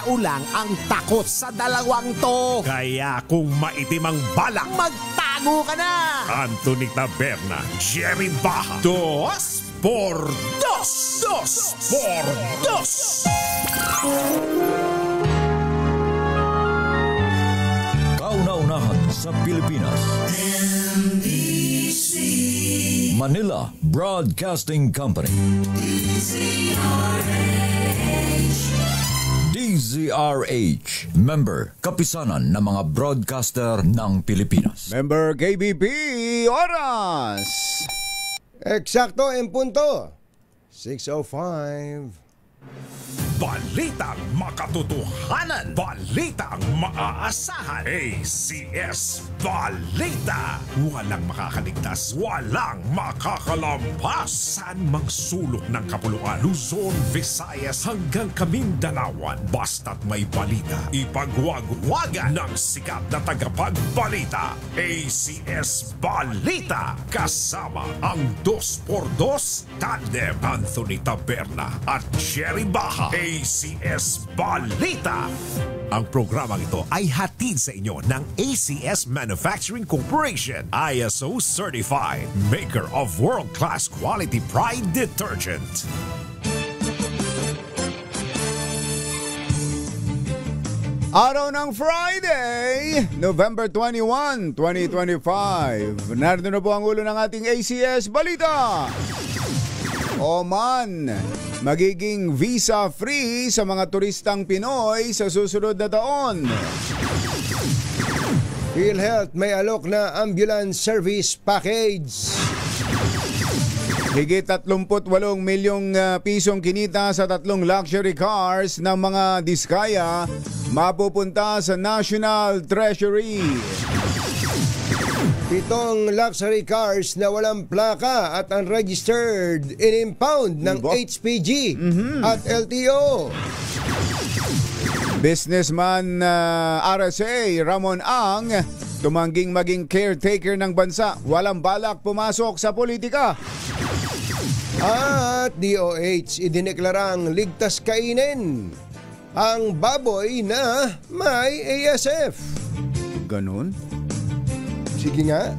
tao lang ang takot sa dalawang to. Kaya kung maitim ang balak, Magtago ka na! Anthony Taberna, Jerry Baja, Dos por Dos! Dos por Dos! Kauna-unahan sa Pilipinas. NBC Manila Broadcasting Company. DZRH. Member, kapisanan ng mga broadcaster ng Pilipinas. Member KBP, oras! Eksakto en punto. 6:05. Balitang makatotohanan, balitang maaasahan. ACS Balita. Walang makakaligtas, walang makakalampas. Saan mang sulok ng kapuluan, Luzon, Visayas hanggang Kamindalawan. Basta't may balita, ipagwagwagan ng sikat na tagapagbalita. ACS Balita. Kasama ang 2x2 tandem Anthony Taberna at Jerry Baja. ACS Balita. Ang programang ito ay hatid sa inyo ng ACS Manufacturing Corporation, ISO certified, maker of world-class quality Pride detergent. Araw ng Friday, November 21, 2025. Narito na po ang ulo ng ating ACS Balita. Oman, magiging visa-free sa mga turistang Pinoy sa susunod na taon. PhilHealth may alok na ambulance service package. Higit 38 milyong pisong kinita sa 3 luxury cars ng mga Diskaya mapupunta sa National Treasury. 7 luxury cars na walang plaka at unregistered in-impound ng HPG at LTO. Businessman RSA Ramon Ang tumangging maging caretaker ng bansa. Walang balak pumasok sa politika. At DOH idineklarang ligtas kainin ang baboy na may ASF. Ganun? Sige nga.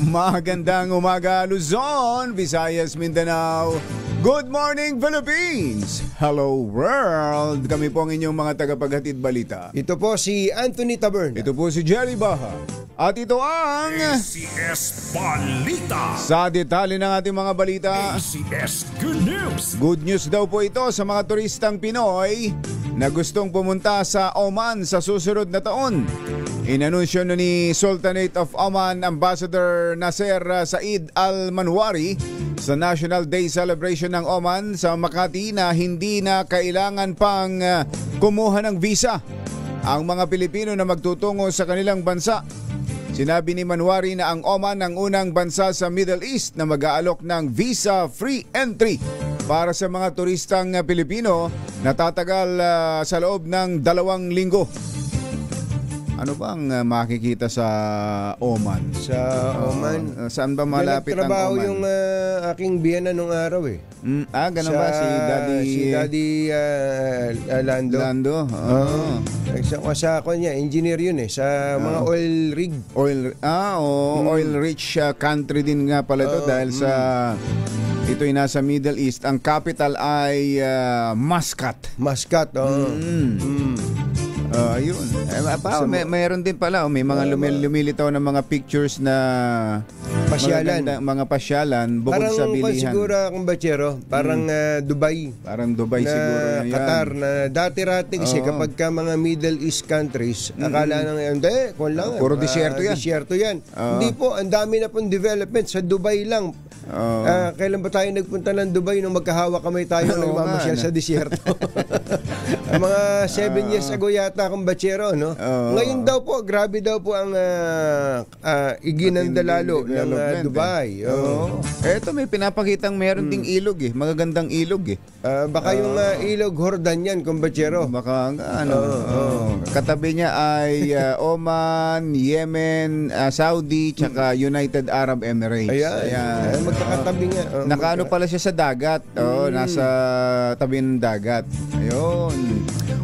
Magandang umaga Luzon, Visayas, Mindanao. Good morning Philippines. Hello world. Kami po ang inyong mga tagapaghatid balita. Ito po si Anthony Taberna. Ito po si Jerry Baha. At ito ang ACS Balita. sa detalye ng ating mga balita. ACS Good News. Good news daw po ito sa mga turistang Pinoy na gustong pumunta sa Oman sa susunod na taon. Inanunsyo na ni Sultanate of Oman Ambassador Nasser Said Al Manwari sa National Day Celebration ng Oman sa Makati na hindi na kailangan pang kumuha ng visa ang mga Pilipino na magtutungo sa kanilang bansa. Sinabi ni Manwari na ang Oman ang unang bansa sa Middle East na mag-aalok ng visa-free entry para sa mga turistang Pilipino na tatagal sa loob ng 2 linggo. Ano ba ang makikita sa Oman? Sa Oman? Saan ba malapit ang nagtrabaho Oman? yung aking biyana nung araw eh. Ganun ba? Si Daddy Lando. Lando? Oo. Sa niya, engineer yun eh. Sa mga oil rig. Oil rich country din nga pala ito dahil sa ito'y nasa Middle East. Ang capital ay Muscat. Muscat, Ayun. Mayroon din pala, may mga lumilitaw na mga pictures na pasyalan. Mga pasyalan bukod parang sa bilihan. Siguro akong bachero, parang Dubai. Parang Dubai na siguro yan. Qatar na dati-rati kasi kapag ka mga Middle East countries, akala na ngayon, kung lang. Puro disyerto yan. Disyerto yan. Hindi po, ang dami na pong development sa Dubai lang. Kailan ba tayo nagpunta ng Dubai nung magkahawa kamay tayo nagmamasyal sa disyerto? Mga 7 years ago yata akong bachero, no? Ngayon daw po, grabe daw po ang iginanda lalo ng Dubai. Eto may pinapakitang meron ding ilog eh. Magagandang ilog eh. Baka yung ilog Jordan yan, kumbachero. Baka katabi niya ay Oman, Yemen, Saudi, tsaka United Arab Emirates. Ayan. Magkakatabi nga. Nakaano pala siya sa dagat. Nasa tabi ng dagat. Ayun.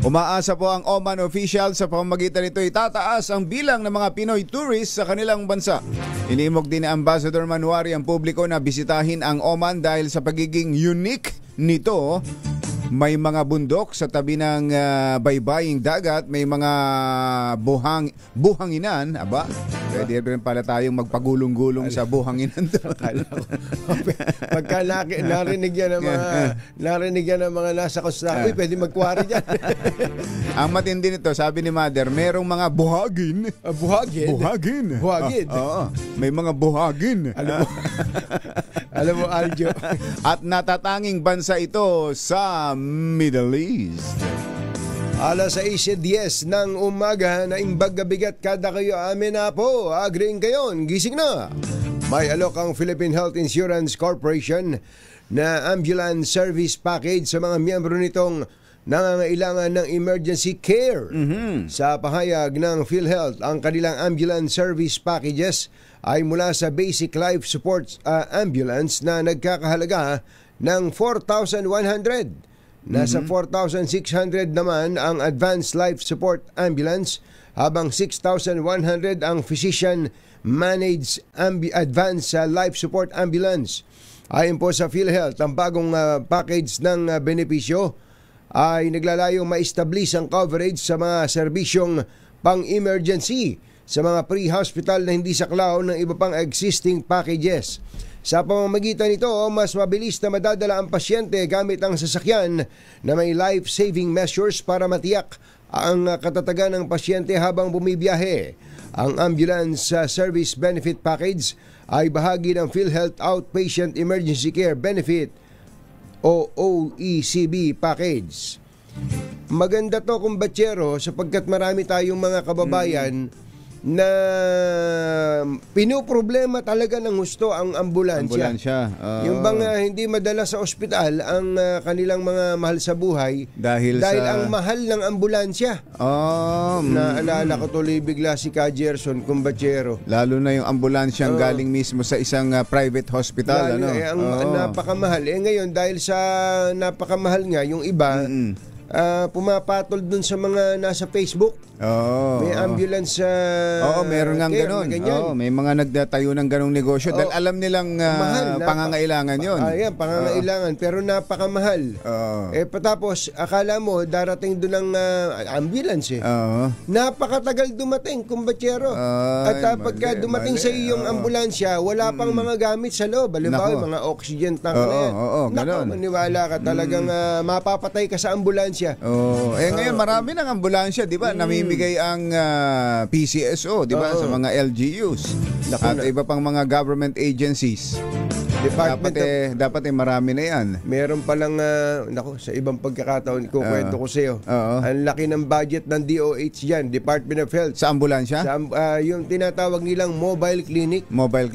Umaasa po ang Oman official sa pamamagitan nito itataas ang bilang ng mga Pinoy tourists sa kanilang bansa. Inimok din ni Ambassador Manuari ang publiko na bisitahin ang Oman dahil sa pagiging unique nito. May mga bundok sa tabi ng baybaying dagat, may mga buhanginan, aba. Pwede rin pala tayong magpagulong-gulong sa buhanginan doon. Pagka narinig yan ng mga nasa kosta, pwede magkwari dyan. Ang matindi nito, sabi ni Mother, merong mga buhagin. Buhagin? Oo, may mga buhagin. Alam mo, Aljo. At natatanging bansa ito sa Middle East. Alas 6:10 ng umaga na imbag bigat kada kayo amin na po. Agreeing kayon, gising na. May alok ang Philippine Health Insurance Corporation na ambulance service package sa mga miyembro nitong nangangailangan ng emergency care. Sa pahayag ng PhilHealth, ang kanilang ambulance service packages ay mula sa basic life support ambulance na nagkakahalaga ng 4,100. Nasa 4,600 naman ang advanced life support ambulance, habang 6,100 ang physician managed advanced life support ambulance. Ayon po sa PhilHealth, ang bagong package ng benepisyo ay naglalayong ma-establish ang coverage sa mga serbisyong pang-emergency sa mga pre-hospital na hindi saklaw ng iba pang existing packages. Sa pamamagitan nito, mas mabilis na madadala ang pasyente gamit ang sasakyan na may life-saving measures para matiyak ang katatagan ng pasyente habang bumibiyahe. Ang Ambulance Service Benefit Package ay bahagi ng PhilHealth Outpatient Emergency Care Benefit o OECB Package. Maganda to, kumbatsero, sapagkat marami tayong mga kababayan na pinoproblema talaga ng gusto ang ambulansya. Yung bang hindi madala sa ospital ang kanilang mga mahal sa buhay dahil ang mahal ng ambulansya. Naalala ko tuloy bigla si Ka Gerson Kumbatsero. Lalo na yung ambulansyang galing mismo sa isang private hospital. Napakamahal. Ngayon dahil sa napakamahal nga, yung iba pumapatol dun sa mga nasa Facebook. May ambulance meron nga ganun. May mga nagdatayo ng ganung negosyo dahil alam nilang pangangailangan yun. Pangangailangan, pero napakamahal. Patapos akala mo darating dun ng ambulance napakatagal dumating, kumbatsero. At pagka dumating sa iyong ambulansya, wala pang mga gamit sa loob. Halimbawa, mga oxygen tank na yan. Maniwala ka talagang mapapatay ka sa ambulansya. Ngayon marami ng ambulansya, di ba? Namimigay ang PCSO, di ba? Sa mga LGUs. At iba pang mga government agencies. Dapat marami na yan. Meron palang, sa ibang pagkakataon, kukwento ko sa iyo. Ang laki ng budget ng DOH dyan, Department of Health. Sa ambulansya? Yung tinatawag nilang mobile clinic. Mobile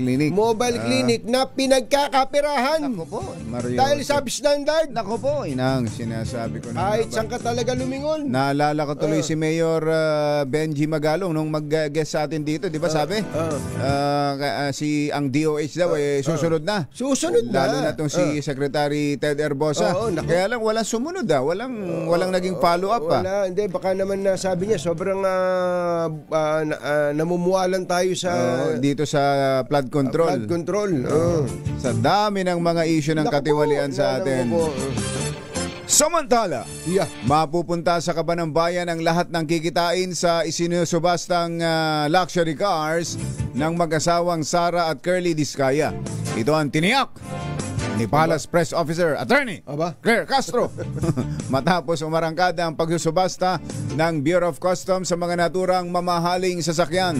clinic na pinagkakapirahan. Naku po, Mario. Dahil substandard. Naku po, inang sinasabi ko na. Kahit saan ka talaga lumingon. Naalala ko tuloy si Mayor Benji Magalong nung mag-guest sa atin dito, di ba sabi? Ang DOH daw susunod na. Lalo na itong si Secretary Ted Herbosa. Kaya lang walang sumunod walang naging follow-up pa. Wala, hindi. Baka naman sabi niya, sobrang namumuwalan tayo sa dito sa flood control. Sa dami ng mga issue ng katiwalian sa atin. Samantala, mapupunta sa kaban ng bayan ang lahat ng kikitain sa isinusubastang luxury cars ng mag-asawang Sara at Curly Diskaya. Ito ang tiniyak ni Palace Press Officer Attorney Claire Castro matapos umarangkada ang pagsusubasta ng Bureau of Customs sa mga naturang mamahaling sasakyan.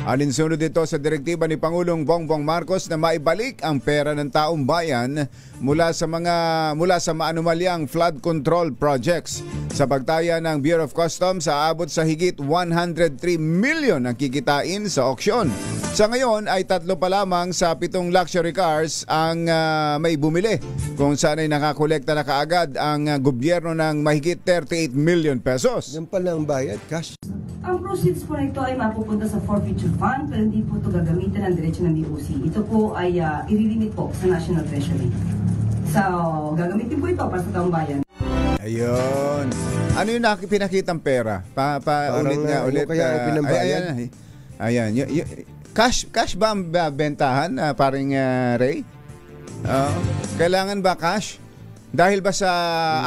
Alinsunod ito sa direktiba ni Pangulong Bongbong Marcos na maibalik ang pera ng taong bayan mula sa maanumalyang flood control projects. Sa pagtaya ng Bureau of Customs, aabot sa higit 103 million ang kikitain sa auksyon. Sa ngayon ay 3 pa lamang sa 7 luxury cars ang may bumili, kung saan ay nakakolekta na kaagad ang gobyerno ng mahigit 38 million pesos. Yan pala ang bayad, cash. Ang proceeds po nito ay mapupunta sa forfeiture fund, pero hindi po ito gagamitin ng diretso ng BOC. Ito po ay ililimit po sa National Treasury. So, gagamitin po ito para sa taong bayan. Ayun. Ano yung pinakitang pera? Ulit nga, ano ulit. kaya pinambayad? Ayan. Cash ba ang bentahan, paring Ray? Kailangan ba cash? Dahil ba sa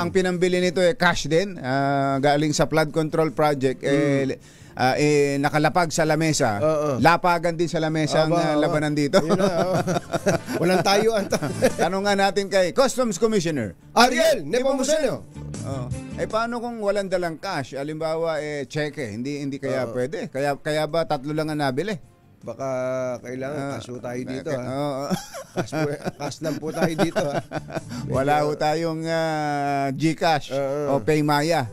ang pinambili nito cash din? Galing sa flood control project, nakalapag sa lamesa. Lapagan din sa lamesa ang labanan dito. Walang tayuan. Tanungan natin kay Customs Commissioner Ariel Nepomuceno. Paano kung walang dalang cash? Halimbawa, cheque. Hindi kaya pwede. Kaya ba 3 lang ang nabili? Baka kailangan cash tayo dito. Cash lang po tayo dito. Wala ho tayong GCash o Paymaya.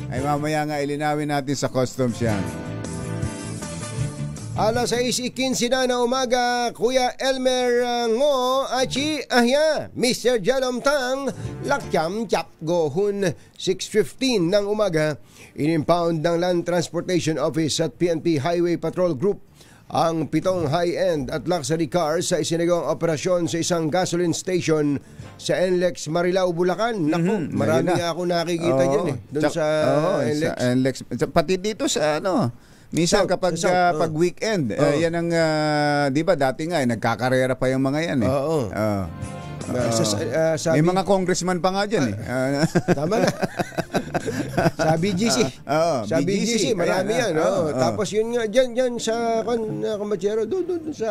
Ay mamaya nga ilinawin natin sa customs yan. Alas 6:15 na ng umaga, Kuya Elmer Ngo Achi Ahya, Mr. Jalom Tang, Lakyam Chap Gohun, 6:15 ng umaga, inimpound ng Land Transportation Office at PNP Highway Patrol Group ang 7 high-end at luxury cars sa isinagawang operasyon sa isang gasoline station sa NLEX Marilao, Bulacan. Naku, marami nga ako nakikita dyan doon sa NLEX. Pati dito sa minsan kapag pag weekend, yan ang, di ba dati nga, nagkakarera pa yung mga yan may mga congressman pa nga dyan Tama na. Sa BGC. Sa BGC, marami yan. Tapos yun nga, dyan sa Kamachero, doon sa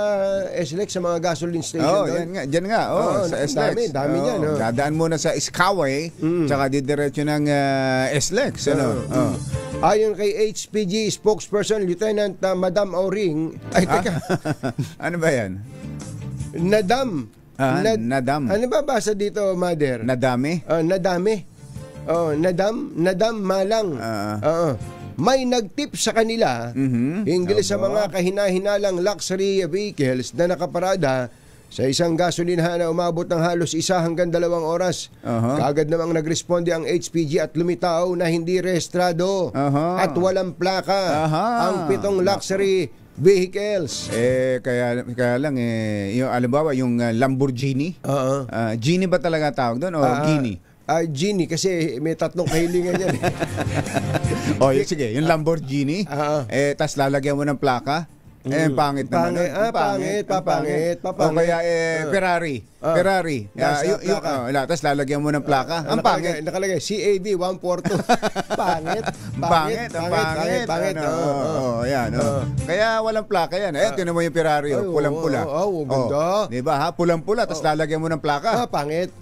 SLEX, sa mga gasoline station. Dyan nga. Sa SLEX. Dami yan. Dadaan muna sa Skyway, tsaka didiretso ng SLEX. Ayon kay HPG spokesperson, Lieutenant Madam Auring, teka. Ano ba yan? Nadam. Ano ba basa dito, Mother? Nadami? Nadami. Nadam malang. May nagtip sa kanila hinggil sa mga kahina-hinalang luxury vehicles na nakaparada sa isang gasolinahan na umabot ng halos 1 hanggang 2 oras. Kaagad namang nagresponde ang HPG at lumitaw na hindi rehistrado at walang plaka ang 7 luxury vehicles. Kaya lang yung alimbawa yung Lamborghini. Genie ba talaga tawag doon o Gini? Genie kasi may 3 kahilingan yan. Sige, yung Lamborghini. Tas lalagyan mo ng plaka. Pangit naman. Papangit. O kaya Ferrari. Tapos lalagyan mo ng plaka. Ang pangit. Nakalagay CAD 142. Pangit. Yan. Kaya walang plaka yan. Tinan mo yung Ferrari, pulang-pula. Ganda. Diba ha? Pulang-pula, tapos lalagyan mo ng plaka. Pangit.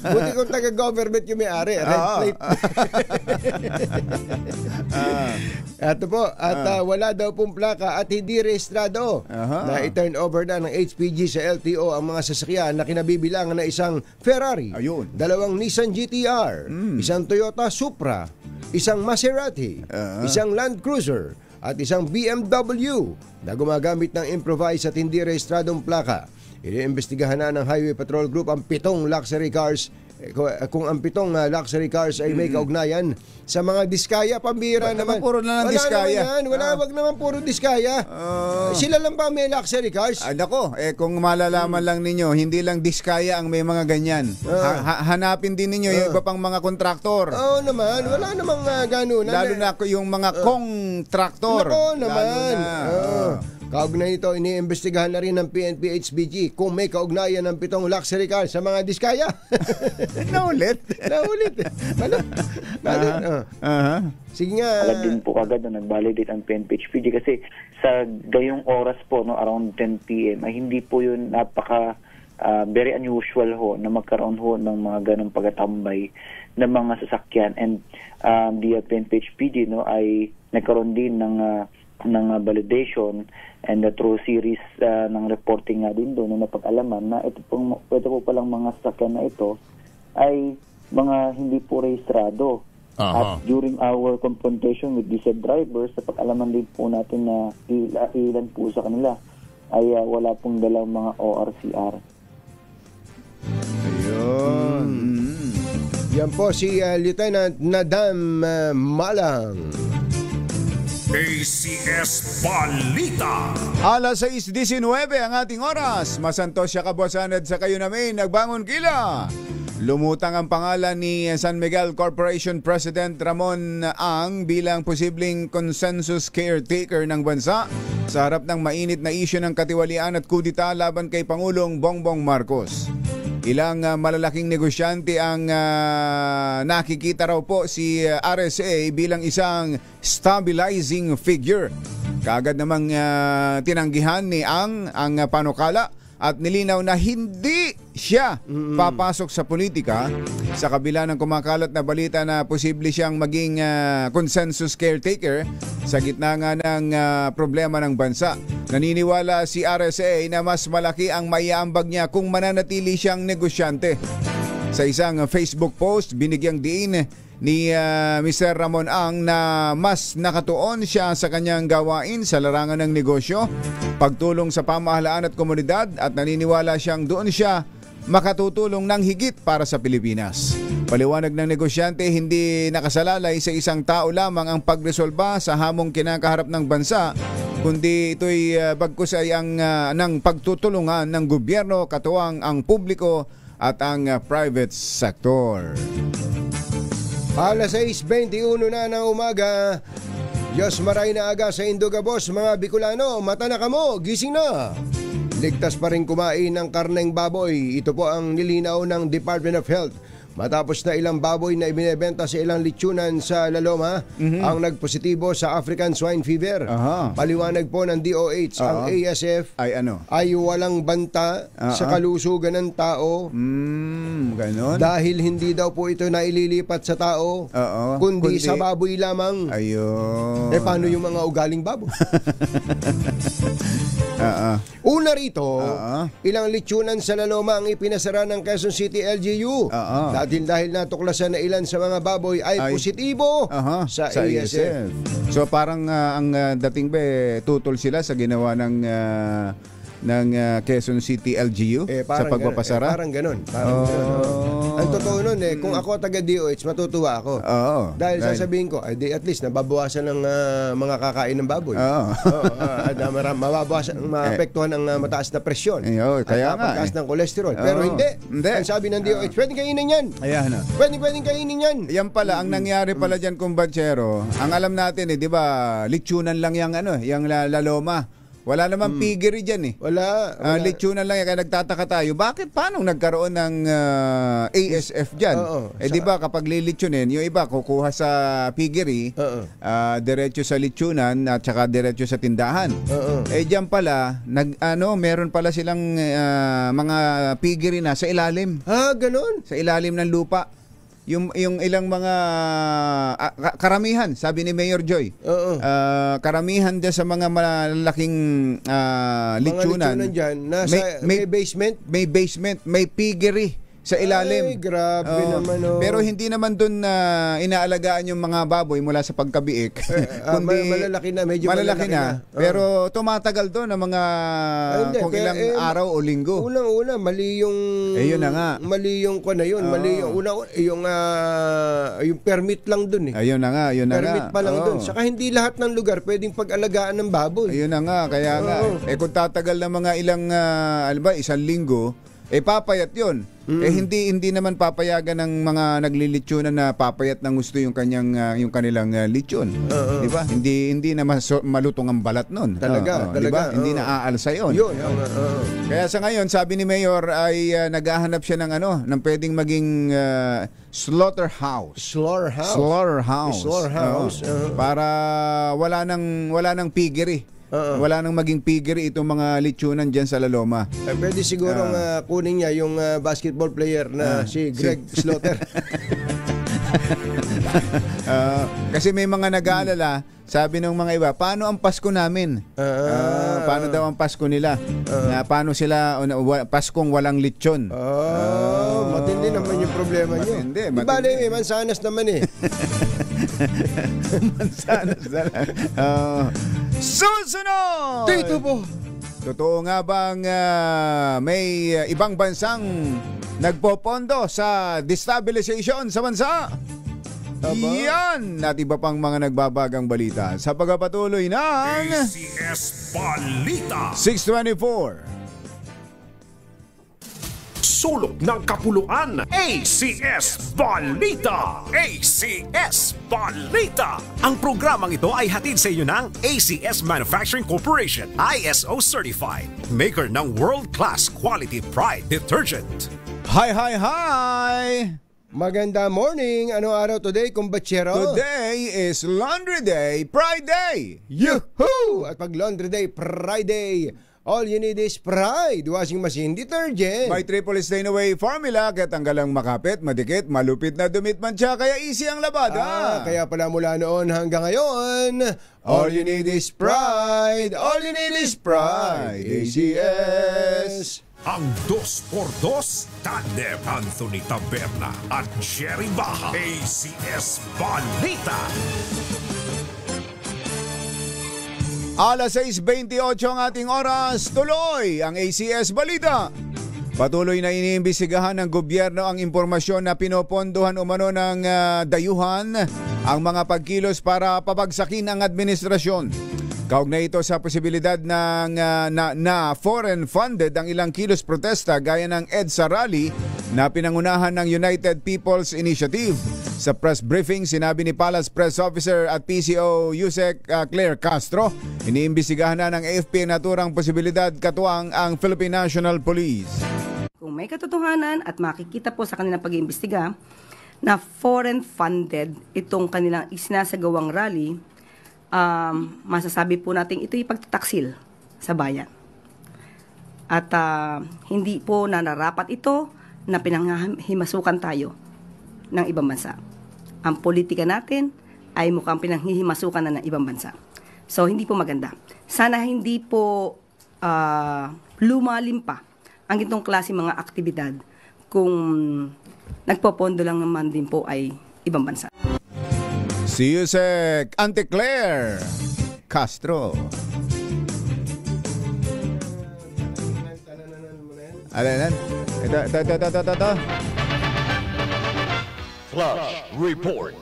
Buti kung taga-government yung may-ari. Red plate. Ito po. At wala daw pong plaka at hindi rehistrado. Na i-turn over na ng HPG sa LTO ang mga sasakyan na kinabibilangan na isang Ferrari, 2 Nissan GTR, isang Toyota Supra, isang Maserati, isang Land Cruiser at isang BMW na gumagamit ng improvised at hindi rehistradong plaka. Iniimbestigahan na ng Highway Patrol Group ang 7 luxury cars. Kung ang 7 luxury cars ay may kaugnayan sa mga diskaya, pambira naman. Puro na lang diskaya. Wag naman puro diskaya. Sila lang ba may luxury cars? Nako, kung malalaman lang ninyo, hindi lang diskaya ang may mga ganyan. Hanapin din ninyo yung iba pang mga kontraktor. Naman, wala namang ganun. Lalo na yung mga kontraktor. Nako naman. Kaugnay nito, iniimbestigahan na rin ng PNP HBG kung may kaugnayan ng 7 luxury cars sa mga diskaya. Naulit. Sige nga. Agad din po kagad na nag-validate ang PNP HBG kasi sa gayong oras po, around 10 p.m. ay hindi po yun very unusual na magkaroon ng mga ganong pagtatambay ng mga sasakyan. And the PNP HBG ay nagkaroon din ng validation and through series ng reporting nga din doon na napag-alaman na ito po palang mga sasakyan na ito ay mga hindi po rehistrado. At during our confrontation with these drivers, napag-alaman din po natin na ilan po sa kanila ay wala pong dalang mga ORCR. Ayun. Yan po si Lieutenant Nadam Malang. ACS Balita. Alas 6:19 ang ating oras. Masantos siya kabosanad sa kayo namin. Nagbangon kila. Lumutang ang pangalan ni San Miguel Corporation President Ramon Ang bilang posibleng consensus caretaker ng bansa sa harap ng mainit na isyu ng katiwalian at kudita laban kay Pangulong Bongbong Marcos. Ilang malalaking negosyante ang nakikita raw po si RSA bilang isang stabilizing figure. Kaagad namang tinanggihan ni ang panukala at nilinaw na hindi siya papasok sa politika sa kabila ng kumakalat na balita na posible siyang maging consensus caretaker sa gitna nga ng problema ng bansa. Naniniwala si RSA na mas malaki ang maiaambag niya kung mananatili siyang negosyante. Sa isang Facebook post, binigyang diin ni Mr. Ramon Ang na mas nakatuon siya sa kanyang gawain sa larangan ng negosyo, pagtulong sa pamahalaan at komunidad at naniniwala siyang doon siya makatutulong ng higit para sa Pilipinas. Paliwanag ng negosyante, hindi nakasalalay sa isang tao lamang ang pagresolba sa hamong kinakaharap ng bansa, kundi ito'y bagkus ay ng pagtutulungan ng gobyerno, katuwang ang publiko at ang private sector. Alas 6:21 na ng umaga. Diyos maray na aga sa Indogabos, mga Bicolano, mata na kamo, gising na. Ligtas pa rin kumain ng karneng baboy. Ito po ang nilinaw ng Department of Health. Matapos na ilang baboy na ibinebenta sa ilang litsunan sa Laloma ang nagpositibo sa African Swine Fever. Paliwanag po ng DOH, ang ASF ay walang banta sa kalusugan ng tao. Ganon. Dahil hindi daw po ito naililipat sa tao, kundi sa baboy lamang. Ayun. Paano yung mga ugaling baboy? Una rito, ilang litsunan sa Laloma ang ipinasara ng Quezon City LGU. Dahil natuklasan na ilan sa mga baboy ay positibo sa ASF. So parang ang dating tutol sila sa ginawa ng Quezon City LGU sa pagpapasara. Parang ganun. Ang totoo nun kung ako taga DOH, matutuwa ako. Dahil sasabihin ko, at least nababawasan ng mga kakain ng baboy. At mababawasan, maapektuhan ang mataas na presyon. Kaya nga. Pagtaas ng kolesterol. Pero hindi. Ang sabi ng DOH, pwedeng kainin yan. Pwedeng kainin yan. Yan pala, ang nangyari pala dyan, kumbatsero, ang alam natin di ba, litsunan lang yung Laloma. Wala namang piggery dyan Wala. Litsunan lang yan. Kaya nagtataka tayo, paano nagkaroon ng ASF dyan? Di ba kapag lilitsunin, yung iba kukuha sa piggery, diretso sa litsunan at saka diretso sa tindahan. Dyan pala, meron pala silang mga piggery na sa ilalim. Ganon? Sa ilalim ng lupa. Yung ilang mga karamihan, sabi ni Mayor Joy, karamihan dyan sa mga malalaking litsunan, mga litsunan dyan, may basement? May basement, may piggery sa ilalim. Ay, grabe naman. Pero hindi naman doon inaalagaan yung mga baboy mula sa pagkabiik. Kundi malalaki na, medyo malalaki na. Pero tumatagal doon ng mga kung ilang araw o linggo. Unang-una, mali yung yun na nga. Mali yung ko na yun. Mali yung yung permit lang doon Ayun na nga, permit pa lang doon. Saka hindi lahat ng lugar pwedeng pag-alagaan ng baboy. Ayun na nga, kaya nga. Kung tatagal na mga ilang isang linggo, papayat yun. Hindi naman papayagan ng mga naglilitsunan na papayat ng gusto yung kanilang litsyon. Di ba? Hindi na malutong ang balat nun. Talaga. Diba? Hindi na aalsa yun. Kaya sa ngayon, sabi ni Mayor ay naghahanap siya ng pwedeng maging slaughterhouse. Para wala nang piggery. Wala nang maging piggery itong mga litsunan dyan sa Laloma. Pwede sigurong kunin niya yung basketball player na si Greg Slaughter. Kasi may mga nag-aalala, sabi ng mga iba, paano ang Pasko namin? Paano daw ang Pasko nila? Paano sila Paskong walang litsyon? Matindi naman yung problema nyo. Matindi. Bale, mansanas naman Mansanas na lang. Susunod! Dito po! Totoo nga bang may ibang bansang nagpopondo sa destabilization sa bansa? Yan! At iba pang mga nagbabagang balita sa pagpapatuloy ng ACS Balita 624. sulok ng kapuluan. ACS Balita! ACS Balita! Ang programang ito ay hatid sa inyo ng ACS Manufacturing Corporation, ISO certified, maker ng world-class quality Pride detergent. Hi, hi, hi! Maganda morning. Ano araw today, kumbatsero? Today is Laundry Day, Pride Day! Yuhuu! At pag Laundry Day, Friday, all you need is Pride washing machine detergent. May triple stain away formula, kaya tanggalang makapit, madikit, malupit na dumit mantsa, kaya easy ang labada. Kaya pala mula noon hanggang ngayon, all you need is Pride. All you need is Pride. ACS. Ang 2x2 tandem Anthony Taberna at Jerry Baja. ACS Balita. Alas 6:28 ang ating oras, tuloy ang ACS Balita. Patuloy na iniimbestigahan ng gobyerno ang impormasyon na pinopondohan umano ng dayuhan ang mga pagkilos para pabagsakin ang administrasyon. Kaugnay ito sa posibilidad na foreign funded ang ilang kilos protesta gaya ng EDSA rally na pinangunahan ng United People's Initiative. Sa press briefing, sinabi ni Palace Press Officer at PCO Yusek Claire Castro, iniimbestigahan na ng AFP naturang posibilidad katuwang ang Philippine National Police. Kung may katotohanan at makikita po sa kanilang pag-iimbestiga na foreign funded itong kanilang isinasagawang rally, masasabi po natin ito'y pagtataksil sa bayan. At hindi po nararapat ito na pinanghimasukan tayo ng ibang bansa. Ang politika natin ay mukhang pinanghihimasukan na ng ibang bansa. So, hindi po maganda. Sana hindi po lumalim pa ang itong klase mga aktibidad kung nagpopondo lang naman din po ay ibang bansa. Si Yusek Auntie Claire Castro. Alan? Ito. Flash Report.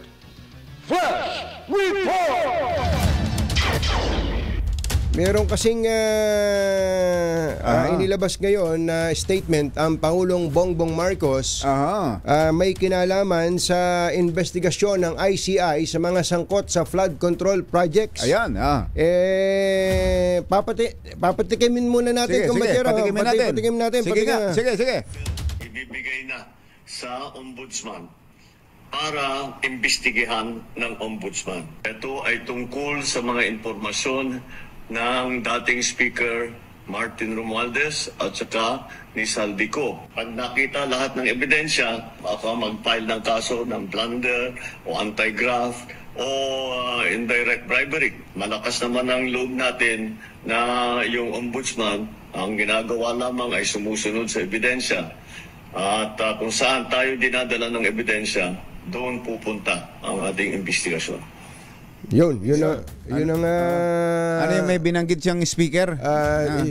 Flash Report! Meron kasing inilabas ngayon na statement ang Pangulong Bongbong Marcos. May kinalaman sa investigasyon ng ICI sa mga sangkot sa flood control projects. Ayan. Papatikimin muna natin. Sige, patikimin natin. Sige. Ibibigay na sa Ombudsman para imbestigahan ng Ombudsman. Ito ay tungkol sa mga impormasyon ng dating Speaker Martin Romualdez at saka ni Saldico. Pag nakita lahat ng ebidensya, baka mag-file ng kaso ng plunder o anti-graft o indirect bribery. Malakas naman ang loob natin na yung Ombudsman, ang ginagawa lamang ay sumusunod sa ebidensya. At kung saan tayo dinadala ng ebidensya, doon pupunta ang ating investigasyon. Yun ang ano yung may binanggit siyang speaker?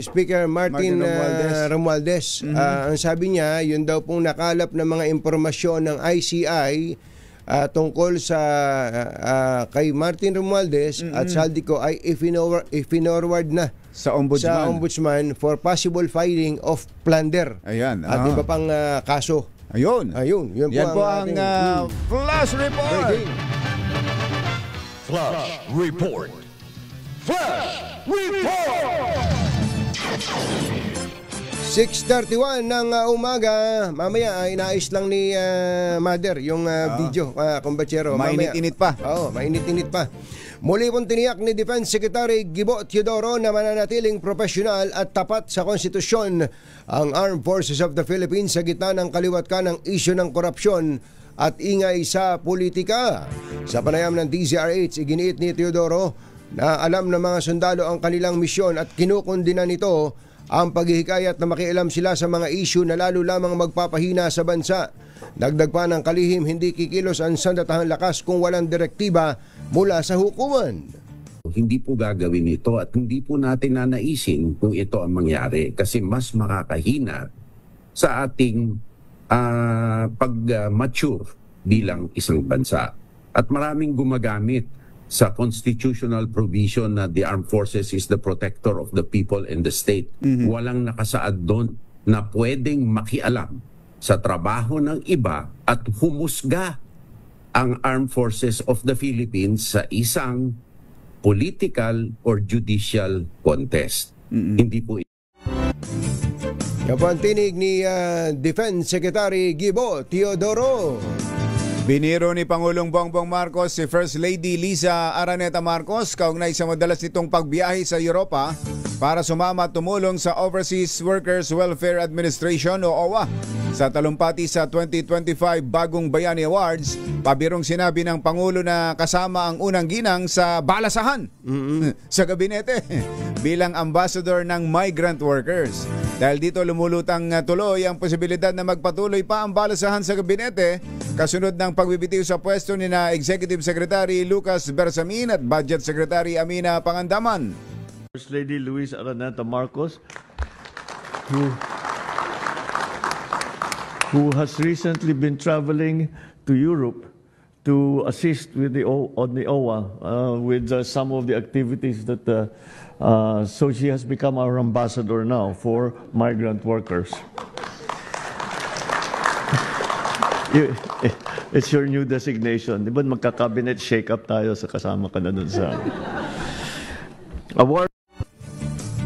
Speaker Martin Romualdez. Ang sabi niya, yun daw pong nakalap ng mga impormasyon ng ICI tungkol sa kay Martin Romualdez at Saldico ay ifinorward na sa Ombudsman for possible filing of plunder. Ayan. At iba pang kaso. Ayun. Yun yan po ang Flash Report. Flash Report. Flash Report! 6:31 ng umaga. Mamaya inayos lang ni Mother yung video, kumbatsero. Mainit-init pa. Oo, mainit-init pa. Muli pong tiniyak ni Defense Secretary Gibo Teodoro na mananatiling profesional at tapat sa konstitusyon ang Armed Forces of the Philippines sa gitna ng kaliwat ka ng isyu ng korupsyon at ingay sa politika. Sa panayam ng DZRH, iginiit ni Teodoro na alam ng mga sundalo ang kanilang misyon at kinukundina nito ang paghihikayat na makialam sila sa mga isyu na lalo lamang magpapahina sa bansa. Dagdag pa ng kalihim, hindi kikilos ang sandatahang lakas kung walang direktiba mula sa hukuman. Hindi po gagawin ito at hindi po natin nanaisin kung ito ang mangyari kasi mas makakahina sa ating pag-mature bilang isang bansa. At maraming gumagamit sa constitutional provision na the armed forces is the protector of the people and the state. Walang nakasaad doon na pwedeng makialam sa trabaho ng iba at humusga ang Armed Forces of the Philippines sa isang political or judicial contest. Hindi po Yan po ang tinig ni Defense Secretary Gibo Teodoro. Biniro ni Pangulong Bongbong Marcos si First Lady Liza Araneta Marcos kaugnay sa madalas nitong pagbiyahe sa Europa para sumama at tumulong sa Overseas Workers Welfare Administration o OWA sa talumpati sa 2025 Bagong Bayani Awards. Pabirong sinabi ng Pangulo na kasama ang unang ginang sa balasahan sa gabinete bilang ambassador ng migrant workers. Dahil dito lumulutang tuloy ang posibilidad na magpatuloy pa ang balasahan sa gabinete kasunod ng pagbibitiw sa pwesto ni na Executive Secretary Lucas Bersamin at Budget Secretary Amina Pangandaman. First Lady Luis Araneta Marcos, who has recently been traveling to Europe to assist with the OWA with some of the activities that so she has become our ambassador now for migrant workers. It's your new designation. Di ba magka-cabinet shake-up tayo sa kasama ka na dun sa award?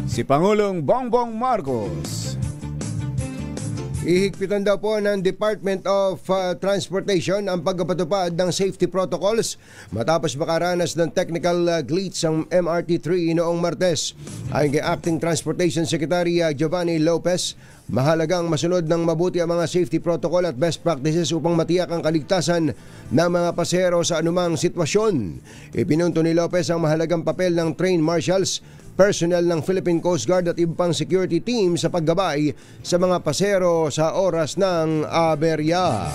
Si Pangulong Bongbong Marcos. Ihigpitan daw po ng Department of Transportation ang pagpapatupad ng safety protocols matapos makaranas ng technical glitch ang MRT-3 noong Martes. Ayon kay Acting Transportation Secretary Giovanni Lopez, mahalagang masunod ng mabuti ang mga safety protocol at best practices upang matiyak ang kaligtasan ng mga pasahero sa anumang sitwasyon. Ipinunto ni Lopez ang mahalagang papel ng train marshals, personnel ng Philippine Coast Guard at ibang security team sa paggabay sa mga pasahero sa oras ng aberya.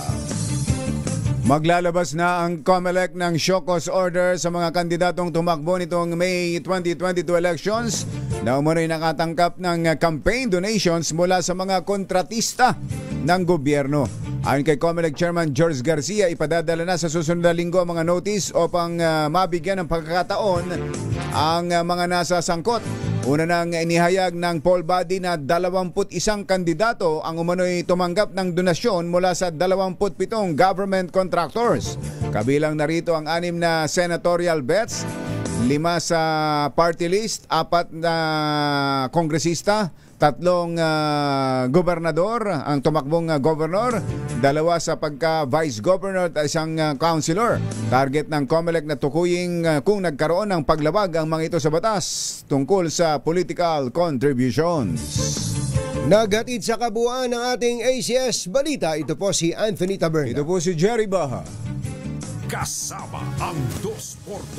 Maglalabas na ang COMELEC ng show cause order sa mga kandidatong tumakbo nitong May 2022 elections na umunoy nakatangkap ng campaign donations mula sa mga kontratista ng gobyerno. Ayon kay COMELEC Chairman George Garcia, ipadadala na sa susunod na linggo ang mga notice upang mabigyan ng pagkakataon ang mga nasa sangkot. Una nang inihayag ng poll body na 21 kandidato ang umano'y tumanggap ng donasyon mula sa 27 government contractors. Kabilang narito ang 6 na senatorial bets, 5 sa party list, 4 na kongresista, 3 gobernador, ang tumakbong gobernador, 2 sa pagka-vice governor at 1 councilor. Target ng COMELEC na tukuyin kung nagkaroon ng paglabag ang mga ito sa batas tungkol sa political contributions. Naghatid sa kabuuan ng ating ACS Balita, ito po si Anthony Taberna. Ito po si Jerry Baha. Kasama ang 2x2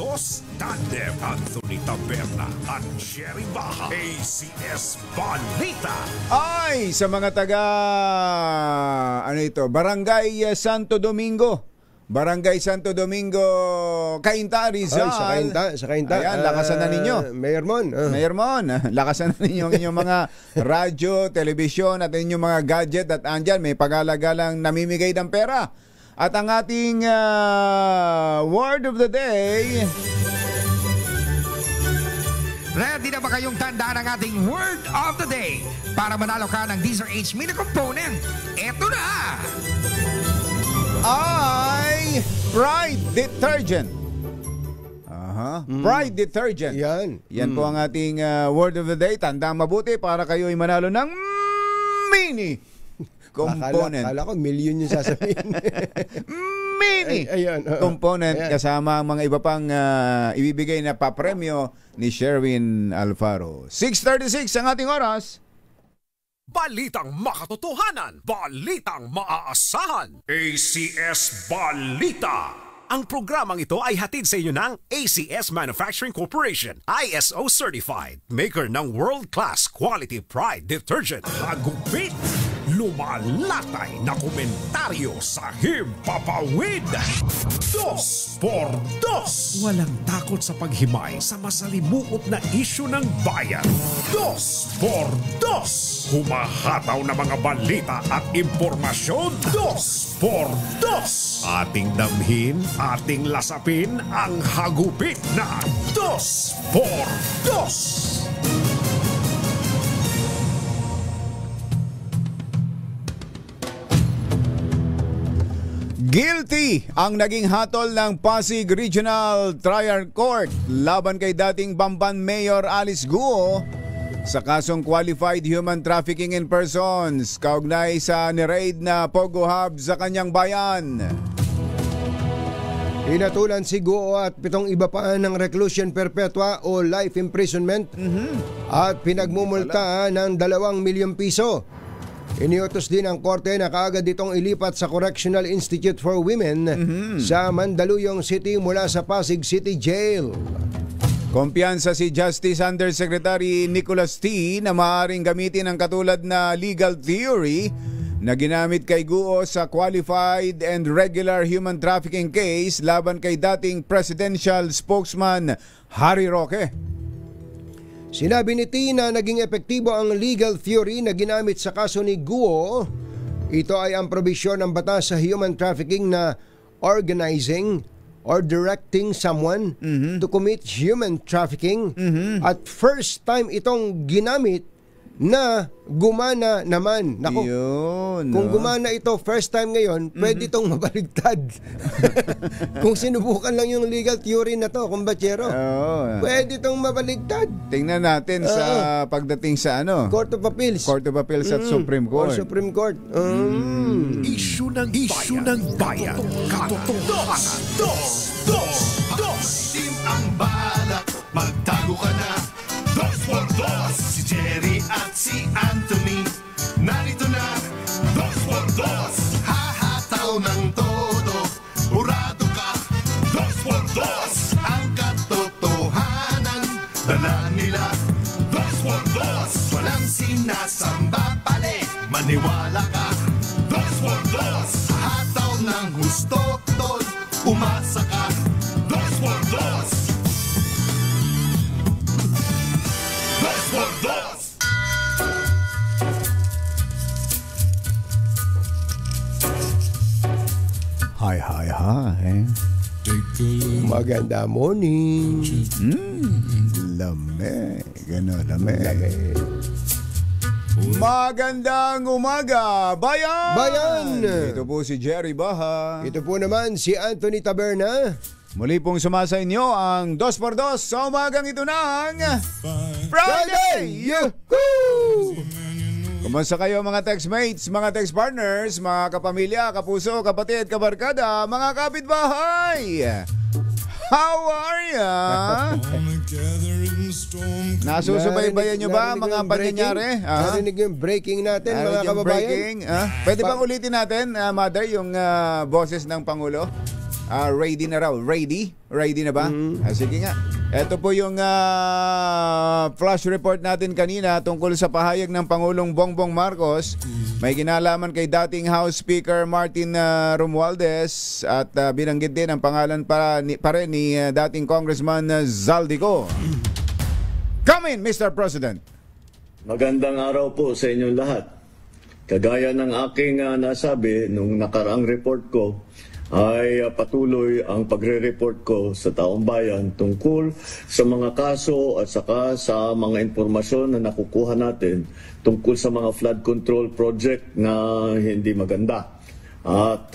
tandem Anthony Taberna at Jerry Baha. ACS Balita. Ay, sa mga taga Barangay Santo Domingo. Barangay Santo Domingo, Cainta, Rizal. Ay, sa Cainta. Ayan, lakasan na ninyo. Mayor Mon. Mayor Mon, lakasan na ninyo ang inyong mga radyo, telebisyon at inyong mga gadget at andyan may pag-alagalang namimigay ng pera. At ang ating word of the day. Ready na ba kayong tandaan ang ating word of the day para manalo ka ng DZRH Mini Component? Eto na! Ay Pride Detergent. Pride Detergent. Yan po ang ating word of the day. Tandaan mabuti para kayo ay manalo ng mini component. Akala ko million yung sasabihin. Mini component kasama ang mga iba pang ibibigay na papremyo ni Sherwin Alfaro. 6:36 ang ating oras. Balitang makatotohanan, balitang maaasahan. ACS Balita. Ang programang ito ay hatid sa inyo ng ACS Manufacturing Corporation, ISO Certified, maker ng world-class quality Pride Detergent. Hagupit, lumalatay na komentaryo sa Himpapawid. 2x2. Walang takot sa paghimay sa masalimuot na isyu ng bayan. 2x2. Humahataw na mga balita at impormasyon. 2x2. Ating damhin, ating lasapin ang hagupit na 2x2. Guilty ang naging hatol ng Pasig Regional Trial Court laban kay dating Bamban Mayor Alice Guo sa kasong Qualified Human Trafficking in Persons kaugnay sa ni-raid na Pogo Hub sa kanyang bayan. Hinatulan si Guo at 7 iba pa ng reclusion perpetua o life imprisonment at pinagmumulta ng 2 milyong piso. Iniutos din ang korte na kaagad itong ilipat sa Correctional Institute for Women sa Mandaluyong City mula sa Pasig City Jail. Kumpiyansa si Justice Undersecretary Nicholas T. na maaaring gamitin ang katulad na legal theory na ginamit kay Guo sa qualified and regular human trafficking case laban kay dating presidential spokesman Harry Roque. Sinabi ni T na naging epektibo ang legal theory na ginamit sa kaso ni Guo. Ito ay ang probisyon ng batas sa human trafficking na organizing or directing someone to commit human trafficking. At first time itong ginamit na gumana naman. Naku, kung gumana ito first time ngayon, pwede itong mabaligtad. Kung sinubukan lang yung legal theory na to, kumbachero, pwede itong mabaligtad. Tingnan natin sa pagdating sa Court of Appeals. Court of Appeals at Supreme Court. Or Supreme Court. Issue ng bayan. Katotohanan. Dos. Team ang balak. Magtago ka na. 2x2. Si Jerry at si Anthony. Narito na. 2x2. Hahataw ng todo. Urado ka. 2x2. Ang katotohanan. Dala nila. 2x2. Walang sinasamba pali. Maniwala ka. 2x2. Hataw ng gusto. Tol. Umasa ka. 2x2. Hi. Maganda morning. Lamig. Lamig. Magandang umaga, bayan! Ito po si Jerry Baha. Ito po naman si Anthony Taberna. Muli pong sumasa inyo ang 2x2 sa umagang ito ng Friday! Yahoo! Kumusta kayo mga textmates, mga text partners, mga kapamilya, kapuso, kapatid, kabarkada, mga kapitbahay? How are ya? Nasusubaybayan nyo ba mga pangyayari? Narinig yung breaking natin mga kababayan? Pwede bang ulitin natin, Mother, yung boses ng Pangulo? Ready na raw. Ready? Ready na ba? Sige nga. Ito po yung flash report natin kanina tungkol sa pahayag ng Pangulong Bongbong Marcos. May kinalaman kay dating House Speaker Martin Romualdez at binanggit din ang pangalan pa rin ni dating Congressman Zaldico. Come in, Mr. President. Magandang araw po sa inyong lahat. Kagaya ng aking nasabi nung nakaraang report ko, ay patuloy ang pagre-report ko sa taong bayan tungkol sa mga kaso at saka sa mga impormasyon na nakukuha natin tungkol sa mga flood control project na hindi maganda. At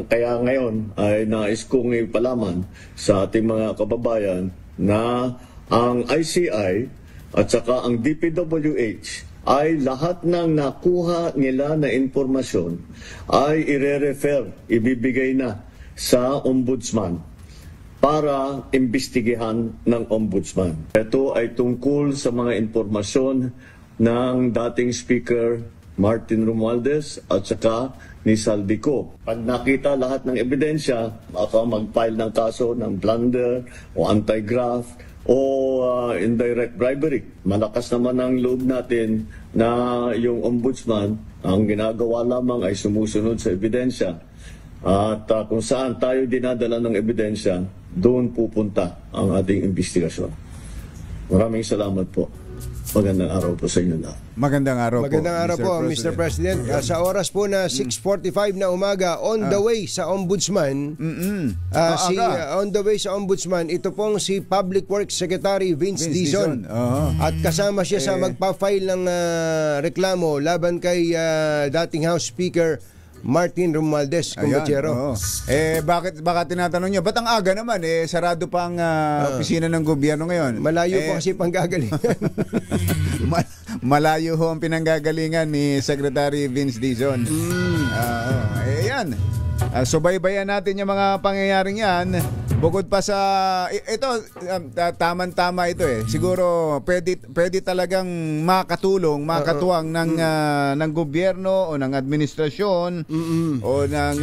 kaya ngayon ay nais kong ipalaman sa ating mga kababayan na ang ICI at saka ang DPWH ay lahat ng nakuha nila na informasyon ay ire-refer, ibibigay na sa Ombudsman para imbestigahan ng Ombudsman. Ito ay tungkol sa mga informasyon ng dating Speaker Martin Romualdez at saka ni Zaldico. Pag nakita lahat ng ebidensya, baka mag-file ng kaso ng blunder o anti-graft o indirect bribery. Malakas naman ang loob natin na yung ombudsman, ang ginagawa lamang ay sumusunod sa ebidensya. At kung saan tayo dinadala ng ebidensya, doon pupunta ang ating investigasyon. Maraming salamat po. Magandang araw po sa inyo lahat. Magandang araw po. Magandang araw po, Mr. President. Sa oras po na 6:45 na umaga, on the way sa Ombudsman, on the way sa Ombudsman, ito pong si Public Works Secretary Vince Dizon. At kasama siya sa magpa-file ng reklamo laban kay dating House Speaker Martin Romualdez, kumbachero. Baka tinatanong nyo, ba't ang aga naman? Sarado pa ang opisina ng gobyerno ngayon. Malayo po kasi panggagalingan. Malayo ho ang pinanggagalingan ni Secretary Vince Dizon. Yan. Subaybayan natin yung mga pangyayaring yan. Bukod pa sa ito, tama-tama ito Siguro pwede talagang makatuwang ng gobyerno o ng administrasyon o ng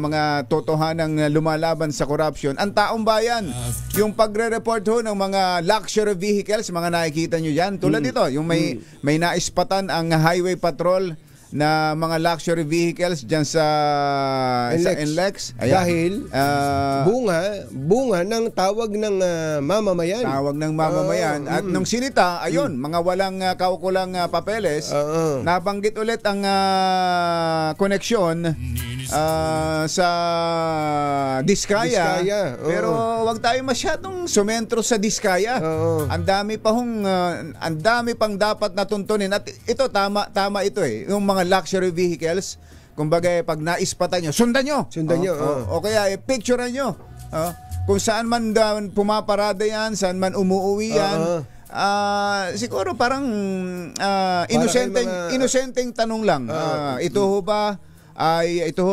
mga totohanang lumalaban sa corruption. Ang taong bayan, yung pagre-report ho ng mga luxury vehicles, mga nakikita nyo dyan. Tulad ito, yung may naispatan ang highway patrol na mga luxury vehicles dyan sa NLEX. Dahil bunga ng tawag ng mamamayan. Tawag ng mamamayan. At nung sinita, mga walang kaukulang papeles, nabanggit ulit ang koneksyon sa Diskaya. Pero wag tayo masyadong sumentro sa Diskaya. Ang dami pang dapat natuntunin. At ito, tama ito yung mga luxury vehicles, kumbaga pag naispatan nyo, sundan nyo. O kaya picturean nyo. Kung saan man pumaparada yan, saan man umuuwi yan. Siguro parang inosenteng tanong lang. Ito ho ba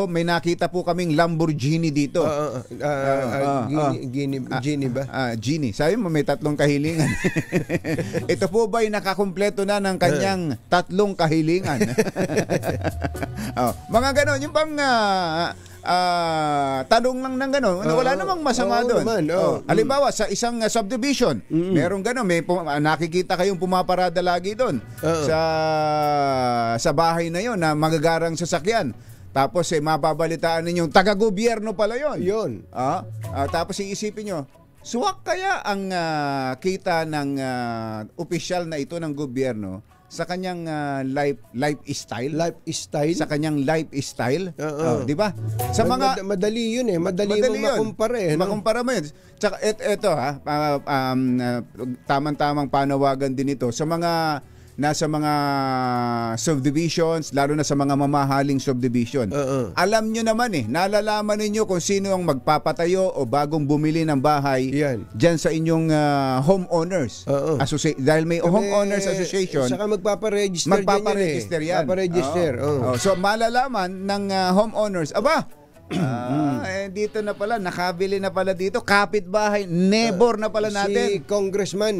may nakita po kaming Lamborghini dito. Genie ba? Genie. Sabi mo may 3 kahilingan. Ito po ba'y nakakumpleto na ng kanyang 3 kahilingan? Mga ganon. Yung pang tanong lang ng gano'n. Wala namang masama doon. Halimbawa, sa isang subdivision, merong gano'n. May nakikita kayong pumaparada lagi doon sa bahay na yon na magagarang sasakyan. Tapos mababalitaan ninyong taga-gobyerno pala yon. Tapos iisipin nyo, suwak kaya ang kita ng opisyal na ito ng gobyerno sa kanyang lifestyle, sa kanyang lifestyle, di ba? Sa mga madali yun madali mo makumpara makumpara mo yun. Tsaka ito tamang panawagan din ito sa mga nasa mga subdivisions, lalo na sa mga mamahaling subdivision. Alam nyo naman nalalaman ninyo kung sino ang magpapatayo o bagong bumili ng bahay dyan sa inyong homeowners. Dahil may homeowners association. Saka magpaparegister yan. So malalaman ng homeowners, dito na pala, nakabili na pala dito, kapitbahay, neighbor na pala natin.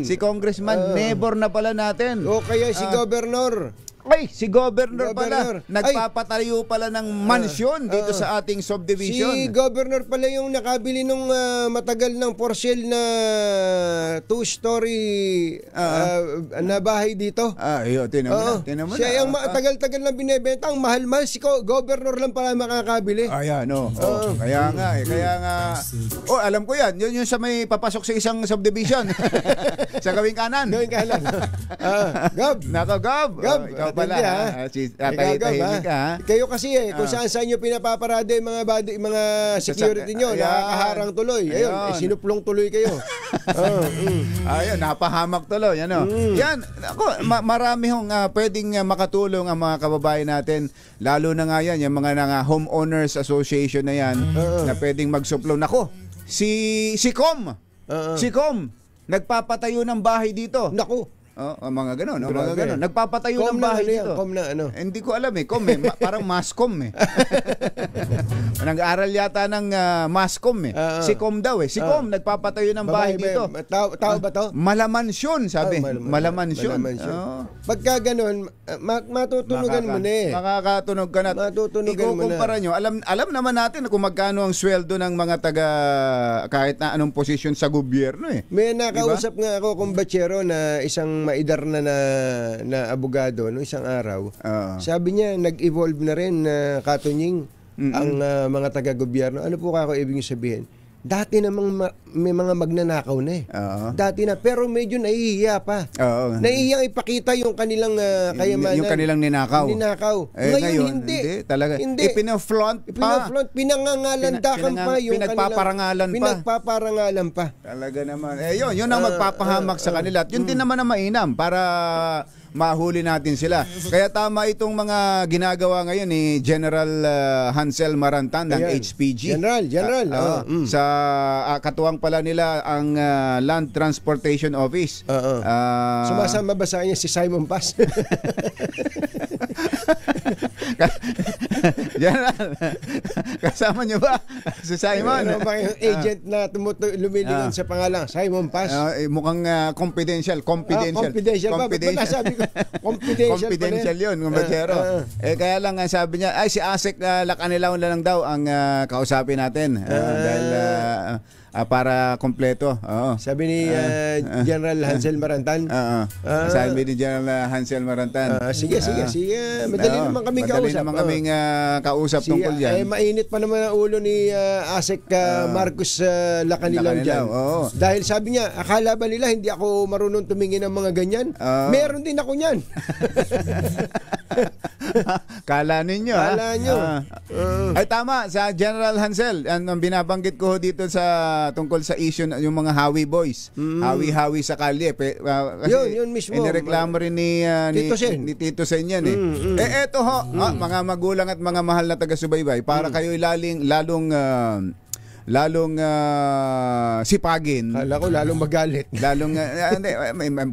Si congressman, neighbor na pala natin. O kaya si governor. Si governor pala, nagpapatayo pala ng mansyon dito sa ating subdivision. Si governor pala yung nakabili nung matagal ng for sale na 2-story na bahay dito. Tinan mo siya yung matagal-tagal na binebenta, ang mahal-mahal, si governor lang pala makakabili. Kaya nga. Alam ko yan. Yun yung sa may papasok sa isang subdivision. Sa gawing kanan. Gab. Nako, Gab. Ikaw pala. Tahimik ka. Kayo kasi kung saan nyo pinapaparada yung mga security nyo, nakakaharang tuloy. Ayun, sinuplong tuloy kayo. Ayun, napahamak tuloy. Yan, marami hong pwedeng makatulong ang mga kababayan natin. Lalo na nga yan, yung mga homeowners association na yan, na pwedeng magsuplong. Nako, si Com. Si Com, nagpapatayo ng bahay dito. Nako. Mga ganon. Nagpapatayo ng bahay dito. Hindi ko alam parang mascom Nag-aaral yata ng mascom Si Com daw Si Com nagpapatayo ng bahay dito. Tao ba to? Malamansyon, sabi. Malamansyon. Pagka ganon, matutunugan mo na Makakatunog ka na. Ikukumpara nyo. Alam naman natin kung magkano ang sweldo ng mga kahit na anong posisyon sa gobyerno May nakausap nga ako kumbachero na isang maidar na abogado no isang araw. Sabi niya nag-evolve na rin katunying ang mga taga-gobyerno. Ano po ako ibig sabihin? Dati namang may mga magnanakaw na Dati na, pero medyo nahihiya pa. Nahihiyang ipakita yung kanilang kayamanan. Yung kanilang ninakaw. Ngayon hindi. Talaga. Ipinaflaunt pa. Pinangangalandakan pa yung pinagpaparangalan pa. Talaga naman. Yun ang magpapahamak sa kanila. At yun din naman ang mainam para mahuli natin sila. Kaya tama itong mga ginagawa ngayon ni General Hansel Marantan ng HPG. General. Sa katuwang pala nila ang Land Transportation Office. Sumasama ba sa kanya si Simon Paz? General, kasama niyo ba si Simon? Ano ba yung agent na lumilingon sa pangalan? Simon Paz? Mukhang confidential. Confidential. Ba't sabi ko? Confidential yun, kumbachero. Kaya lang sabi niya, si Asek Lakanilaw na lang daw ang kausapin natin. Dahil para kompleto. Sabi ni General Hansel Marantan. Sabi ni General Hansel Marantan. Sige. Madali naman kaming kausap. Madali naman kaming kausap tungkol yan. Mainit pa naman ang ulo ni Asek Marcos Lakanilaw dyan. Dahil sabi niya, akala ba nila hindi ako marunong tumingin ng mga ganyan? Meron din ako niyan. Kala ninyo. Ay tama, sa General Hansel, ang binabanggit ko dito tungkol sa issue yung mga Hawi boys. Hawi-hawi sa kalye. Kasi yun mismo. Inireklamo rin ni Tito Sen yan eto mga magulang at mga mahal na taga-subaybay, para kayo lalong sipagin. Kala ko lalong magalit.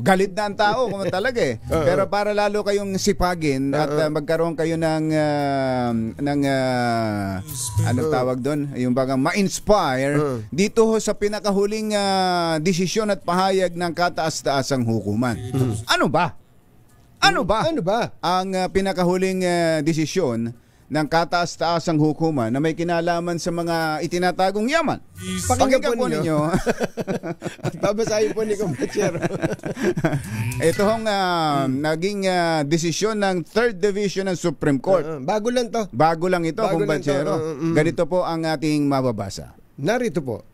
Galit na ang tao kung talaga Pero para lalo kayong sipagin at magkaroon kayo ng anong tawag doon? Yung bagang ma-inspire dito sa pinakahuling desisyon at pahayag ng kataas-taasang hukuman. Ano ba ang pinakahuling desisyon ng kataas-taasang hukuman na may kinalaman sa mga itinatagong yaman? Pakinggan po ninyo. At babasahin po ni Kumpachero. Ito hong naging desisyon ng 3rd Division ng Supreme Court. Bago lang to. Bago lang ito, Kumpachero. Ganito po ang ating mababasa. Narito po.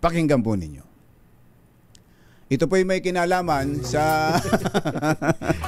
Pakinggan po ninyo. Ito po yung may kinalaman sa...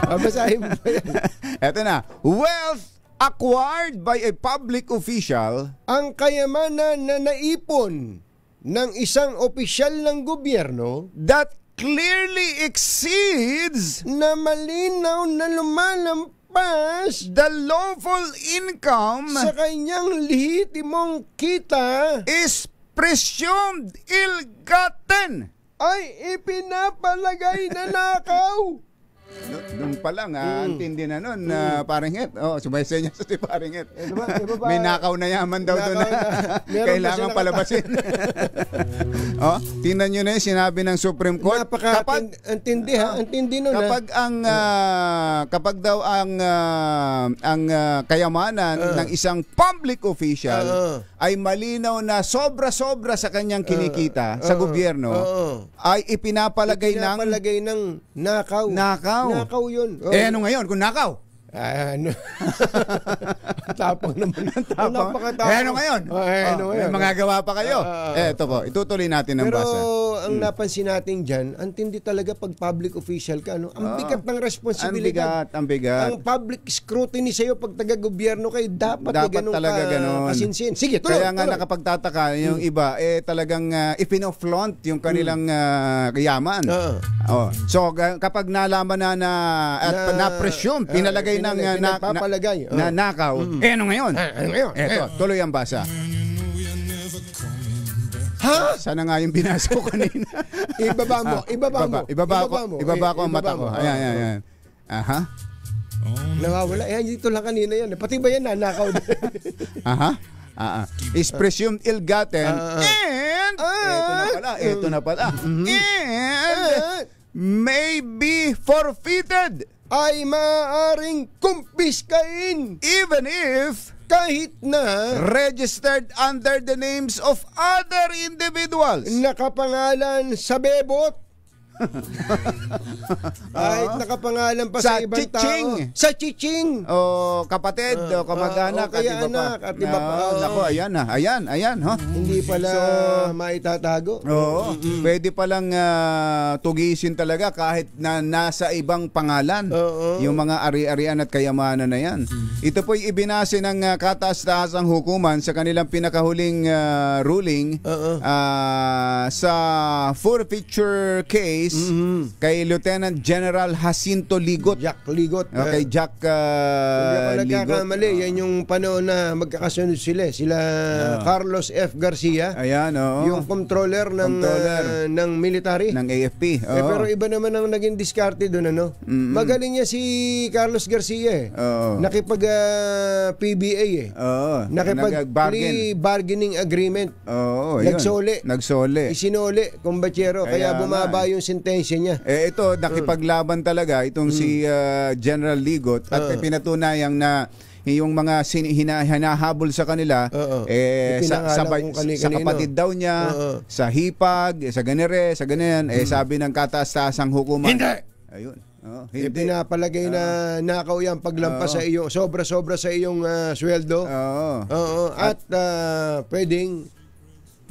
Babasahin po yan. Ito na. Wealth acquired by a public official. Ang kayamanan na naipon ng isang opisyal ng gobyerno that clearly exceeds, na malinaw na lumalampas, the lawful income sa kanyang lehitimong kita, is presumed ill-gotten, ay ipinapalagay na nakaw. Doon pa lang, antindi na nun, Paringhet. Sumaysay niya sa si Paringhet. May nakaw na yaman daw doon na kailangan palabasin. Tingnan nyo na yung sinabi ng Supreme Court. Antindi nun. Kapag daw ang kayamanan ng isang public official ay malinaw na sobra-sobra sa kanyang kinikita sa gobyerno, ay ipinapalagay ng nakaw. Nakaw yun. Ano ngayon kung nakaw? Tapang naman. Ano ngayon? May mga gawa pa kayo. Ito po, itutuloy natin ang basa. Pero ang napansin natin dyan, antindi talaga pag public official ka. Ang bigat ng responsibilidad. Ang bigat. Ang public scrutiny sa'yo pag taga-gobyerno kayo, dapat talaga ganun. Kasinsin. Sige, tuloy. Kaya nga nakapagtataka yung iba, talagang ipino-flaunt yung kanilang yaman. So kapag nalaman na na-presume, pinalagay ng nakaw. Ano ngayon? Eto, tuloy ang basa. Sana nga yung binasa ko kanina. Ibaba ko ang mata ko. Ayan. Nawawala. Dito lang kanina yan. Pati ba yan nanakaw? Is presumed ill-gotten. And ito na pala. And may be forfeited. Ay maaaring kumpiskain, even if kahit na registered under the names of other individuals, nakapangalan sa bebot, kahit nakapangalan pa sa ibang tao. Sa chiching. O kapatid, o kamag-anak, at iba pa. Naku, ayan. Hindi pala maitatago. Pwede palang tugisin talaga kahit na nasa ibang pangalan. Yung mga ari-arian at kayamanan na yan. Ito po'y ibinase ng kataas-taasang hukuman sa kanilang pinakahuling ruling sa forfeiture case case kay Lieutenant General Jacinto Ligot. Jack Ligot. Okay, Jack Hindi ako Ligot. nagkakamali. Yan yung panahon na magkakasunod sila. Sila Carlos F. Garcia. Ayan, oo. Yung controller ng military. Ng AFP. Pero iba naman ang naging diskarte doon, ano? Magaling niya si Carlos Garcia eh. Nakipag PBA eh. Nakipag bargaining agreement. Nagsole. Isinole, kumbachero. Kaya bumaba yung sentensya niya. Ito, nakipaglaban talaga itong si General Ligot at pinatunayan na yung mga hinahabol sa kanila sa kapatid daw niya, sa hipag, sa ganire, sa ganyan, sabi ng kataas-taasang hukuman. Hindi! Ayun. Pinapalagay na nakaw yan paglampas sa iyo, sobra-sobra sa iyong sweldo. At pwedeng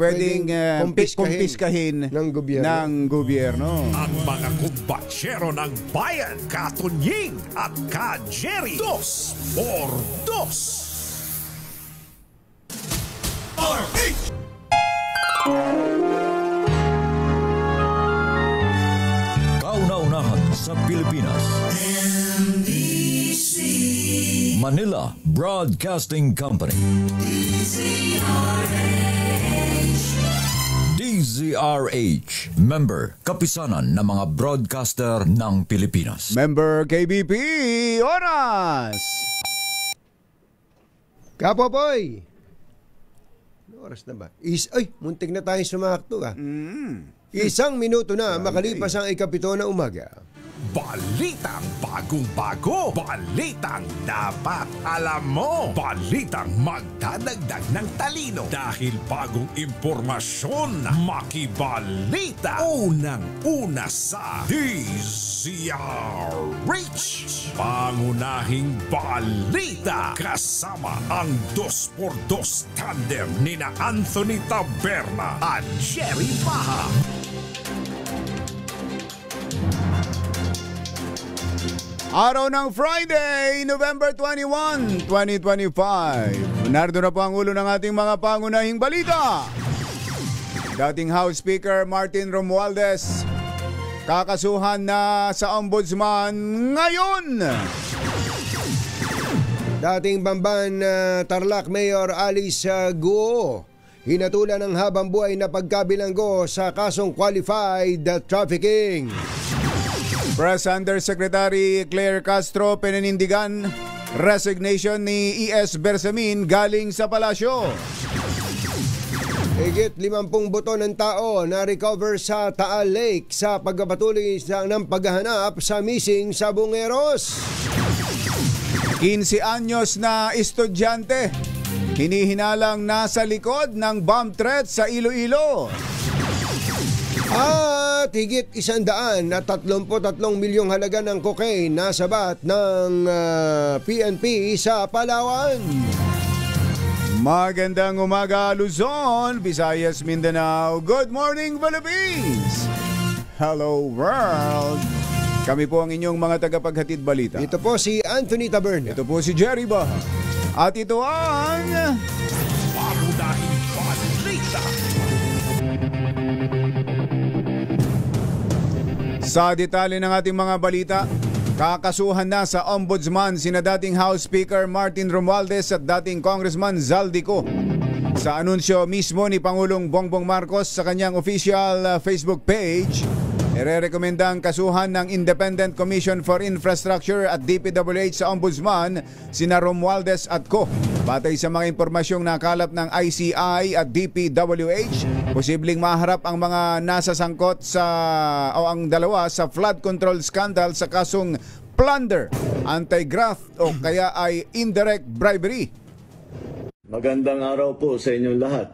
kumpiskahin ng gobyerno. Ang mga kumbatsero ng bayan, Katunying at Ka-Jerry. 2x2. RH! Kauna-unahan sa Pilipinas. NBC Manila Broadcasting Company. DZRH. Member, kapisanan ng mga broadcaster ng Pilipinas. Member KBP, oras! Kapopoy! Oras na ba? Muntik na tayo sumakto Isang minuto na makalipas ang ikapito na umaga. Balitang bagong-bago. Balitang dapat alam mo. Balitang magdadagdag ng talino. Dahil bagong impormasyon, makibalita. Unang-una sa DZRH. Pangunahing balita. Kasama ang 2x2 tandem nina Anthony Taberna at Jerry Baha. Araw ng Friday, November 21, 2025. Nardo na po ang ulo ng ating mga pangunahing balita. Dating House Speaker Martin Romualdez kakasuhan na sa Ombudsman ngayon. Dating Bamban Tarlac Mayor Alice Guo hinatulan ng habang buhay na pagkabilanggo sa kasong qualified trafficking. Press Undersecretary Claire Castro pinanindigan resignation ni E.S. Bersamin galing sa palasyo. Higit 50 buto ng tao na recover sa Taal Lake sa pagpapatuloy ng paghahanap sa missing sa Bungeros. 15 anyos na estudyante hinihinalang nasa likod ng bomb threat sa Iloilo. At higit 133 milyong halaga ng cocaine na sabat ng PNP sa Palawan. Magandang umaga Luzon, Visayas, Mindanao. Good morning Philippines. Hello world. Kami po ang inyong mga tagapaghatid balita. Ito po si Anthony Taberna. Ito po si Jerry Baha. At ito ang Pangunahing balita. Sa detalye ng ating mga balita, kakasuhan na sa Ombudsman sina dating House Speaker Martin Romualdez at dating Congressman Zaldico. Sa anunsyo mismo ni Pangulong Bongbong Marcos sa kanyang official Facebook page, irerekomenda ang kasuhan ng Independent Commission for Infrastructure at DPWH sa Ombudsman sina Romualdez at Co. Batay sa mga impormasyong nakalap ng ICI at DPWH, posibleng maharap ang mga nasasangkot ang dalawa sa flood control scandal sa kasong plunder, anti-graft o kaya ay indirect bribery. Magandang araw po sa inyong lahat.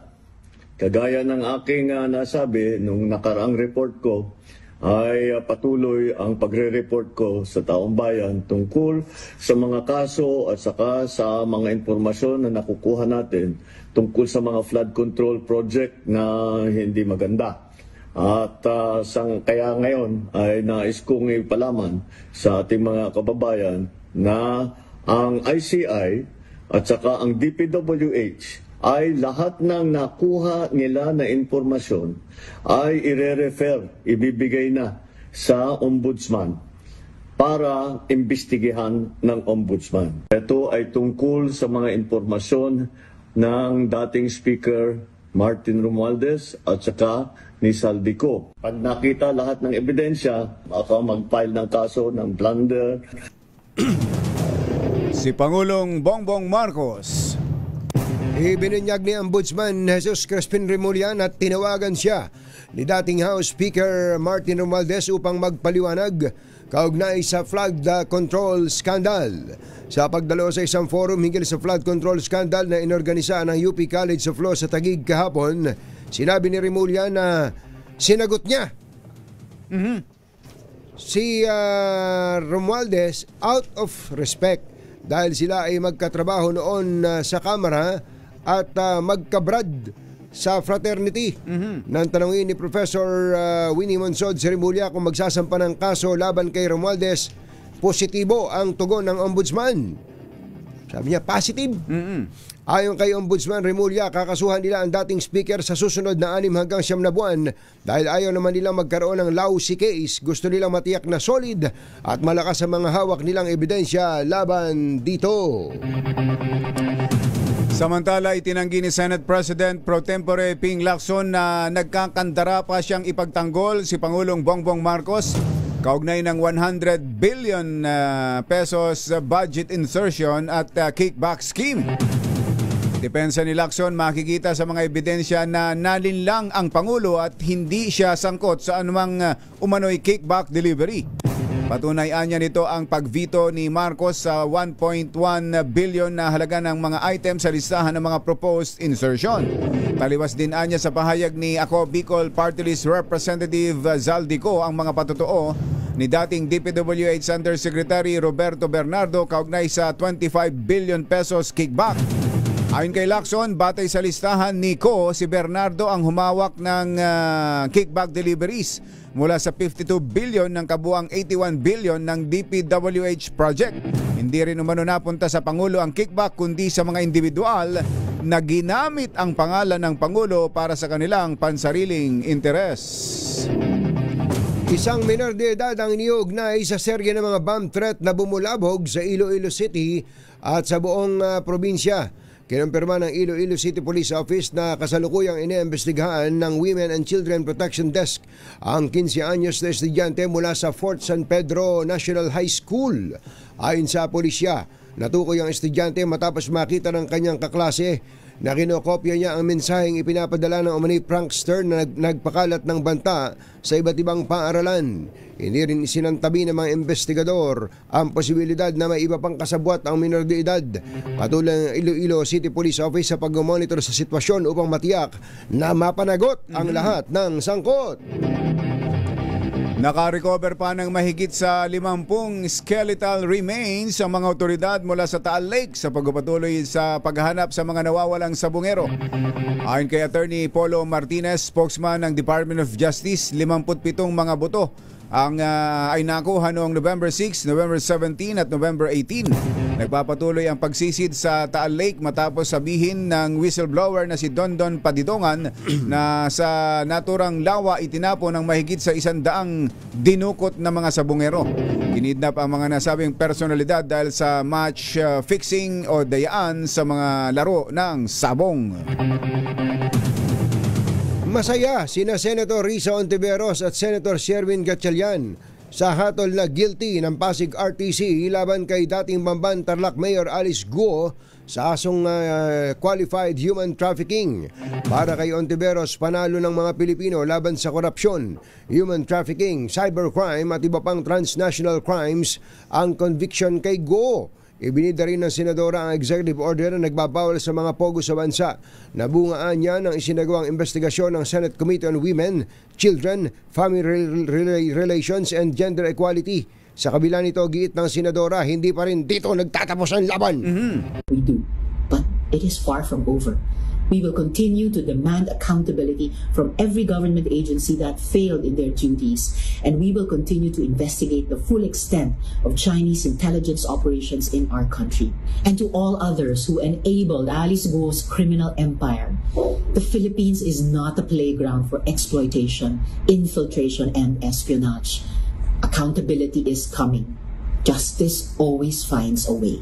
Kagaya ng aking nasabi nung nakaraang report ko, ay patuloy ang pagre-report ko sa taong bayan tungkol sa mga kaso at saka sa mga impormasyon na nakukuha natin tungkol sa mga flood control project na hindi maganda. At kaya ngayon ay nais kong ipalaman sa ating mga kababayan na ang ICI at saka ang DPWH ay lahat ng nakuha nila na impormasyon ay ire-refer, ibibigay na sa Ombudsman para imbestigahan ng Ombudsman. Ito ay tungkol sa mga impormasyon ng dating Speaker Martin Romualdez at saka ni Saldico. Pag nakita lahat ng ebidensya, baka mag-file ng kaso ng plunder. Si Pangulong Bongbong Marcos. Ibinunyag ni Ombudsman Jesus Crispin Remulian at tinawagan siya ni dating House Speaker Martin Romualdez upang magpaliwanag kaugnay sa flood control scandal. Sa pagdalo sa isang forum hinggil sa flood control scandal na inorganisa ng UP College of Law sa Taguig kahapon, sinabi ni Remulian na sinagot niya si Romualdez out of respect dahil sila ay magkatrabaho noon sa Kamara at magkabrad sa fraternity. Nang tanongin ni Professor Winnie Monsod si Remulia kung magsasampa ng kaso laban kay Romualdez, positibo ang tugon ng Ombudsman. Sabi niya, positive. Ayon kay Ombudsman Remulia, kakasuhan nila ang dating speaker sa susunod na 6 hanggang 9 na buwan dahil ayaw naman nilang magkaroon ng lousy case. Gusto nilang matiyak na solid at malakas ang mga hawak nilang ebidensya laban dito. Samantala, itinanggi ni Senate President Pro Tempore Ping Lacson na nagkakandara pa siyang ipagtanggol si Pangulong Bongbong Marcos kaugnay ng 100 billion pesos budget insertion at kickback scheme. Depensa ni Lacson, makikita sa mga ebidensya na nalinlang ang Pangulo at hindi siya sangkot sa anumang umano'y kickback delivery. Patunayan niya nito ang pagvito ni Marcos sa 1.1 billion na halaga ng mga items sa listahan ng mga proposed insertion. Taliwas din anya sa pahayag ni Ako Bicol Party List Representative Zaldico ang mga patotoo ni dating DPWH Undersecretary Roberto Bernardo kaugnay sa 25 billion pesos kickback. Ayon kay Lacson, batay sa listahan ni Ko, si Bernardo ang humawak ng kickback deliveries mula sa 52 billion ng kabuang 81 billion ng DPWH project. Hindi rin umano napunta sa Pangulo ang kickback kundi sa mga individual na ginamit ang pangalan ng Pangulo para sa kanilang pansariling interes. Isang minor de edad ang iniugnay sa serye ng mga bomb threat na bumulabog sa Iloilo City at sa buong probinsya. Kinumpirma ng Iloilo City Police Office na kasalukuyang iniimbestigahan ng Women and Children Protection Desk ang 15 anyos na estudyante mula sa Fort San Pedro National High School. Ayon sa pulisya, natukoy ang estudyante matapos makita ng kanyang kaklase na kinokopya niya ang mensaheng ipinapadala ng umano'y prankster na nagpakalat ng banta sa iba't ibang paaralan. Hindi rin isinantabi ng mga investigador ang posibilidad na may iba pang kasabwat ang minor de edad. Patuloy ang Iloilo City Police Office sa pag-monitor sa sitwasyon upang matiyak na mapanagot ang lahat ng sangkot. Nakarecover pa ng mahigit sa 50 skeletal remains ang mga otoridad mula sa Taal Lake sa pagpapatuloy sa paghahanap sa mga nawawalang sabungero. Ayon kay Attorney Polo Martinez, spokesman ng Department of Justice, 57 mga buto ang ay nakuha noong November 6, November 17 at November 18. Nagpapatuloy ang pagsisid sa Taal Lake matapos sabihin ng whistleblower na si Dondon Padidongan na sa naturang lawa itinapon ng mahigit sa 100 dinukot na mga sabungero. Kinidnap ang mga nasabing personalidad dahil sa match fixing o dayaan sa mga laro ng sabong. Masaya sina Senator Risa Ontiveros at Senator Sherwin Gatchalian sa hatol na guilty ng Pasig RTC laban kay dating Bamban Tarlac Mayor Alice Guo sa asong qualified human trafficking. Para kay Ontiveros, panalo ng mga Pilipino laban sa korupsyon, human trafficking, cybercrime at iba pang transnational crimes ang conviction kay Guo. Ibinida rin ng Senadora ang executive order na nagbabawal sa mga pogo sa bansa. Nabungaan niya ng isinagawang investigasyon ng Senate Committee on Women, Children, Family Relations and Gender Equality. Sa kabila nito, giit ng Senadora, hindi pa rin dito nagtatapos ang laban. We do, but it is far from over. We will continue to demand accountability from every government agency that failed in their duties, and we will continue to investigate the full extent of Chinese intelligence operations in our country. And to all others who enabled Alice Guo's criminal empire, the Philippines is not a playground for exploitation, infiltration, and espionage. Accountability is coming. Justice always finds a way.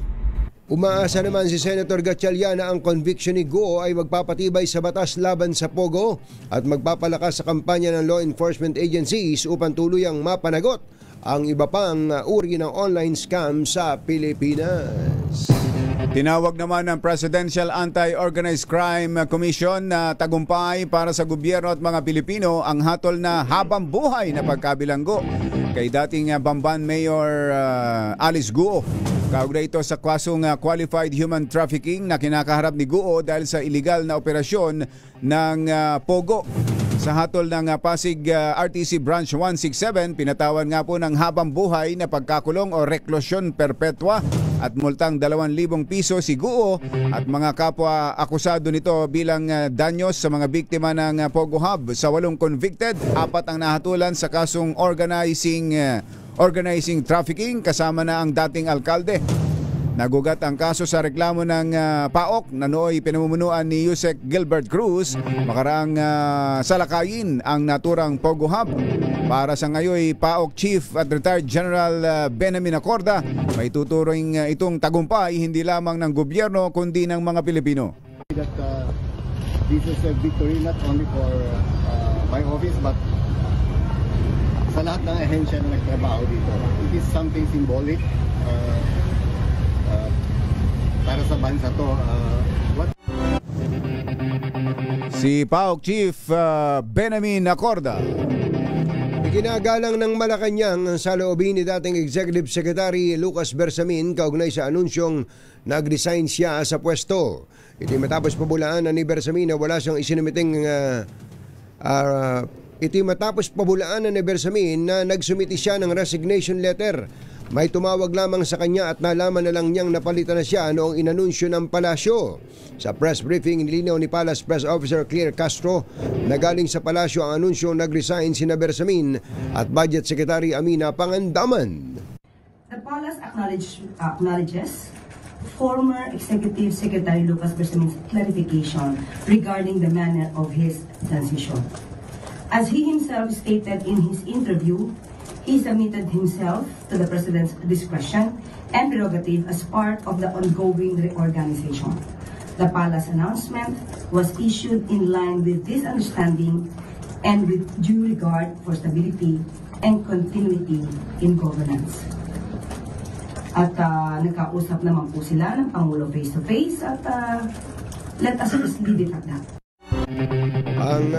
Umaasa naman si Senator Gatchalian na ang conviction ni Guo ay magpapatibay sa batas laban sa Pogo at magpapalakas sa kampanya ng law enforcement agencies upang tuluyang mapanagot ang iba pang uri ng online scam sa Pilipinas. Tinawag naman ng Presidential Anti-Organized Crime Commission na tagumpay para sa gobyerno at mga Pilipino ang hatol na habang buhay na pagkabilanggo kay dating Bamban Mayor Alice Guo. Kaugnay ito sa kasong qualified human trafficking na kinakaharap ni Guo dahil sa illegal na operasyon ng Pogo. Sa hatol ng Pasig RTC Branch 167, pinatawan nga po ng habang buhay na pagkakulong o reklusyon perpetua at multang 2,000 piso si Guo at mga kapwa akusado nito bilang danyos sa mga biktima ng Pogo Hub. Sa 8 convicted, 4 ang nahatulan sa kasong organizing trafficking kasama na ang dating alkalde. Nagugat ang kaso sa reklamo ng PAOK na nooy pinamumunuan ni Yusek Gilbert Cruz makaraang salakayin ang naturang Pogo Hub. Para sa ngayon, PAOK Chief at Retired General Benjamin Acorda, may tuturing itong tagumpay hindi lamang ng gobyerno kundi ng mga Pilipino. That, this is a victory not only for my office but sa lahat ng ahensya na nagtrabaho dito. It is something symbolic para sa bansa to. Si PAOK Chief Benjamin Acorda. Ikinagalang ng Malacanang sa loobin ni dating Executive Secretary Lucas Bersamin kaugnay sa anunsyong nag-resign siya sa pwesto. Ito matapos pabulaan ni Bersamin na wala siyang isinumiting ito matapos pabulaanan ni Bersamin na nagsumiti siya ng resignation letter. May tumawag lamang sa kanya at nalaman na lang niyang napalitan na siya noong inanunsyo ng palasyo. Sa press briefing, nilinaw ni Palace Press Officer Claire Castro na galing sa palasyo ang anunsyo nag-resign sina Bersamin at Budget Secretary Amina Pangandaman. The Palace acknowledges former Executive Secretary Lucas Bersamin's clarification regarding the manner of his transition. As he himself stated in his interview, he submitted himself to the President's discretion and prerogative as part of the ongoing reorganization. The Palace announcement was issued in line with this understanding and with due regard for stability and continuity in governance. At nagkausap naman po sila ng Pangulo face-to-face at let us just leave it at that. Ang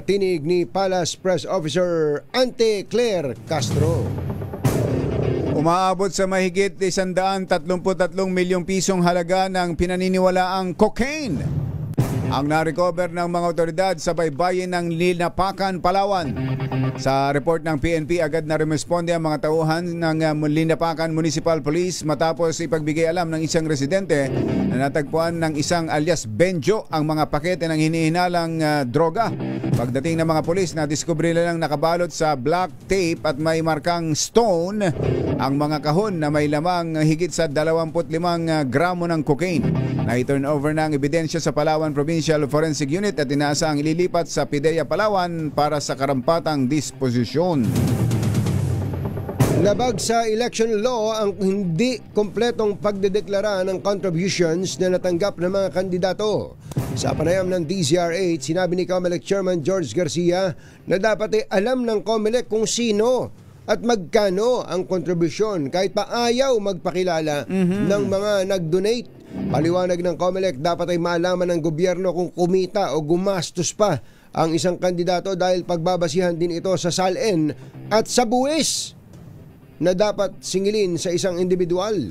tinig ni Palace Press Officer Ante Claire Castro. Umaabot sa mahigit 133 milyong pisong halaga ng pinaniniwalaang cocaine ang na-recover ng mga otoridad sa baybayin ng Linapacan, Palawan. Sa report ng PNP, agad na rumesponde ang mga tauhan ng Linapacan Municipal Police matapos ipagbigay alam ng isang residente na natagpuan ng isang alias Benjo ang mga pakete ng hinihinalang droga. Pagdating ng mga pulis, nadiskubre nilang nakabalot sa black tape at may markang stone ang mga kahon na may lamang higit sa 25 gramo ng cocaine. Na-turn over ng ebidensya sa Palawan Provincial Forensic Unit at inaasang ililipat sa PIDEA Palawan para sa karampatang disposisyon. Labag sa election law ang hindi kompletong pagdedeklara ng contributions na natanggap ng mga kandidato. Sa panayam ng DZRH, sinabi ni COMELEC Chairman George Garcia na dapat alam ng COMELEC kung sino at magkano ang kontribusyon kahit pa ayaw magpakilala ng mga nag-donate. Paliwanag ng COMELEC, dapat ay maalaman ng gobyerno kung kumita o gumastos pa ang isang kandidato dahil pagbabasihan din ito sa SALN at sa buwis na dapat singilin sa isang individual.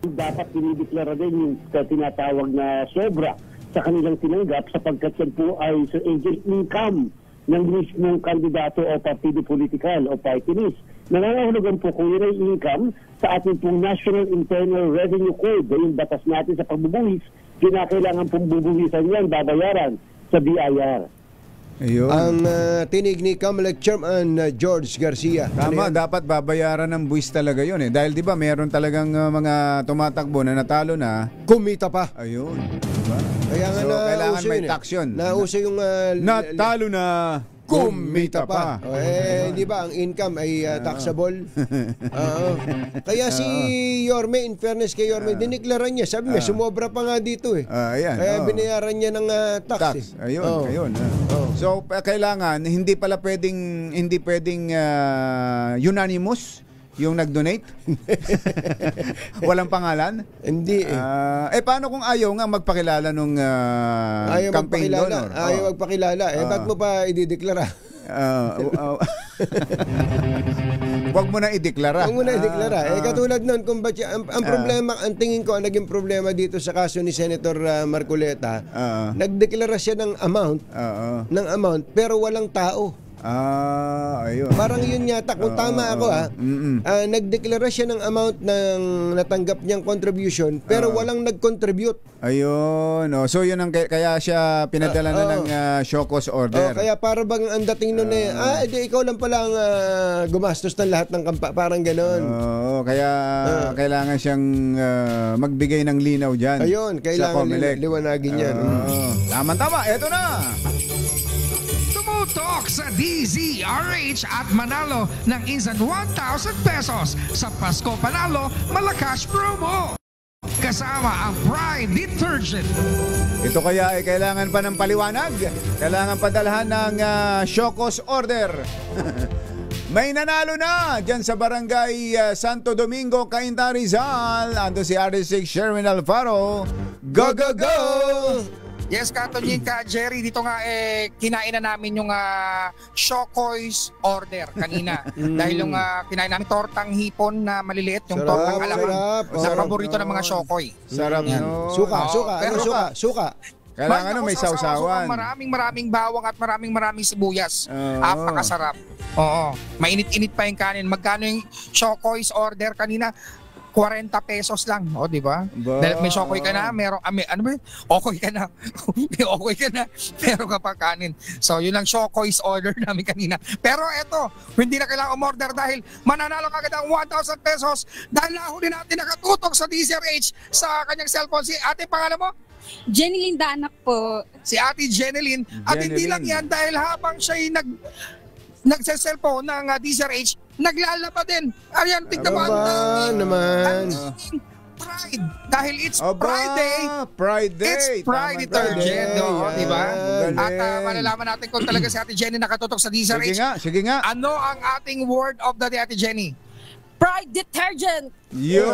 Dapat dinideklara din yung tinatawag na sobra sa kanilang tinanggap sapagkat yan po ay sa agent income ng mismong kandidato o partido politikal o party list. Nangangahulugan po kung yun ay income sa ating pong National Internal Revenue Code, yung batas natin sa pagbubuhis, kinakailangan pong bubuwisan yan, babayaran sa BIR. Ayun. Ang tinig ni Comelec Chairman George Garcia. Tama, dapat babayaran ng buwis talaga yun eh. Dahil di ba meron talagang mga tumatakbo na natalo na. Kumita pa. Ayun. Diba? Kaya nga so, kailangan may tax yun. Nauso yung natalo na kumita pa. Di ba, ang income ay taxable. Kaya si Yorme, in fairness kay Yorme, diniklaran niya. Sabi niya, sumobra pa nga dito eh. Ayan, kaya binayaran niya ng tax. Ayun. So, kailangan, hindi pwedeng unanimous yung nag-donate? Walang pangalan? Hindi paano kung ayaw nga magpakilala nung campaign donor? Ayaw magpakilala. Ba't mo pa idideklara? Huwag mo na ideklara. Katulad nun, kung ang problema, ang tingin ko, ang naging problema dito sa kaso ni Senator Marcoleta, nagdeklara siya ng amount, pero walang tao. Ayun. Parang yun yata, kung tama ako nagdeklara siya ng amount ng natanggap niyang contribution, pero walang nag-contribute. Ayun. So yun ang kaya siya pinadala na ng show cause order. Kaya para bang ang dating nun ikaw lang pala ang gumastos ng lahat ng parang gano'n. Kaya kailangan siyang magbigay ng linaw dyan. Ayun, kailangan liwanagin yan. Tama, eto na. Tumutok sa DZRH at manalo ng instant 1,000 pesos sa Pasko Panalo Malakas Promo. Kasama ang Pride Detergent. Ito kaya ay kailangan pa ng paliwanag. Kailangan padalhan ng show cause order. May nanalo na dyan sa Barangay Santo Domingo, Cainta, Rizal. Ando si RD6 Sherwin Alfaro. Go, go, go! Yes, Katonyin ka, Jerry, dito nga kinain na namin yung Shokoy's order kanina. Dahil yung kinain namin tortang hipon na maliliit, yung tortang alamang na paborito ng mga Shokoy. Sarap no. Suka. Kailangan may sausawan. Maraming bawang at maraming sibuyas. Apakasarap. Oo. Mainit-init pa yung kanin. Magkano yung Shokoy's order kanina? 40 pesos lang, di ba? Dahil may shokoy ka na, meron okoy ka na. May okoy ka na, meron ka pa kanin. So, yun lang shokoy's order namin kanina. Pero eto, hindi na kailangan umorder dahil mananalo ka agad ang 1,000 pesos dahil nahuli natin nakatutok sa DZRH sa kanyang cellphone. Si ate, pangalan mo? Jeneline Danak po. Si ate Jeneline. At hindi lang yan dahil habang siya'y nagse-cellphone ng DZRH, naglalaba din. Ayan, tignan mo. Naman. Pride. Dahil it's Friday. It's Pride Detergent. Diba? At malalaman natin kung talaga si Ate Jenny nakatutok sa DZRH. Sige nga. Ano ang ating word of the day, Ate Jenny? Pride Detergent. Yo!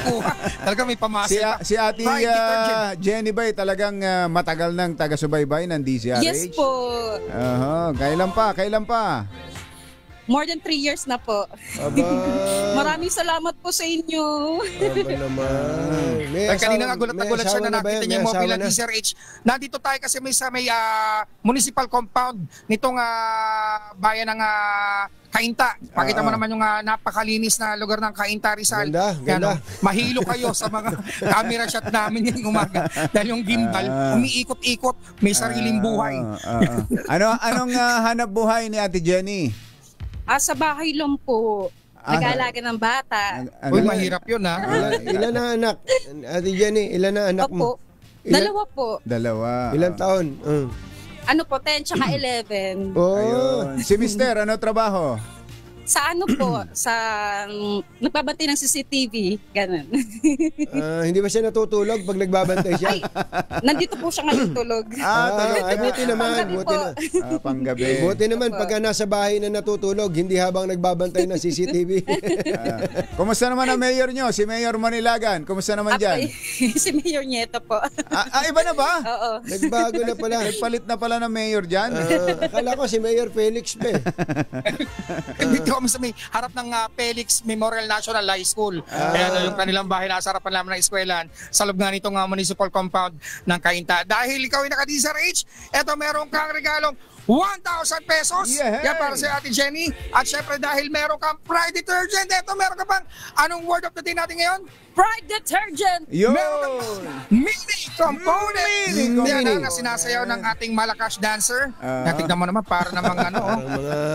Kuha. Talaga may pamasa. Si Ate Jenny ba talagang matagal ng taga-subaybay ng DZRH? Yes po. Kailan pa? More than 3 years na po. Maraming salamat po sa inyo. Kanina nga gulat siya na nakita niya yung mobile ng DZRH. Nandito tayo kasi may municipal compound nitong bayan ng Cainta. Pakita mo naman yung napakalinis na lugar ng Cainta, Rizal. Ganda. Mahilo kayo sa mga camera shot namin yung umaga. Dahil yung gimbal, umiikot-ikot, may sariling buhay. Anong hanap buhay ni Ate Jenny? Sa bahay lang po. Nag-aalaga ng bata. Uy, mahirap yun Ilan na anak? Ate Jenny, ilan na anak mo? Dalawa po. Ilang taon? Ano po, 10 tsaka 11. Ayun. Si Mister, ano trabaho? Sa ano po, sa nagbabantay ng CCTV, ganun. Hindi ba siya natutulog pag nagbabantay siya? Ay, nandito po siya ngayon tulog. Buti naman. Panggabi. Buti naman pagka nasa bahay na natutulog, hindi habang nagbabantay ng CCTV. Kumusta naman ang mayor nyo? Si Mayor Manilagan, kumusta naman dyan? Si Mayor Nieto po. Iba na ba? Oo. Nagbago na pala. Nagpalit na pala ng mayor dyan? Akala ko si Mayor Felix pa. Dito kami sa may harap ng Felix Memorial National High School. Kaya yung kanilang bahay nasa harapan naman ng eskwelahan sa loob nga nitong municipal compound ng Cainta. Dahil ikaw ay naka-DZRH, eto meron kang regalong 1,000 pesos. Yan para sa Ate Jenny. At syempre dahil meron kang Pride Detergent, eto meron ka pang anong word of the day natin ngayon? Pride Detergent. Mini component. Yan na sinasayaw ng ating malakas dancer. Tignan mo naman para namang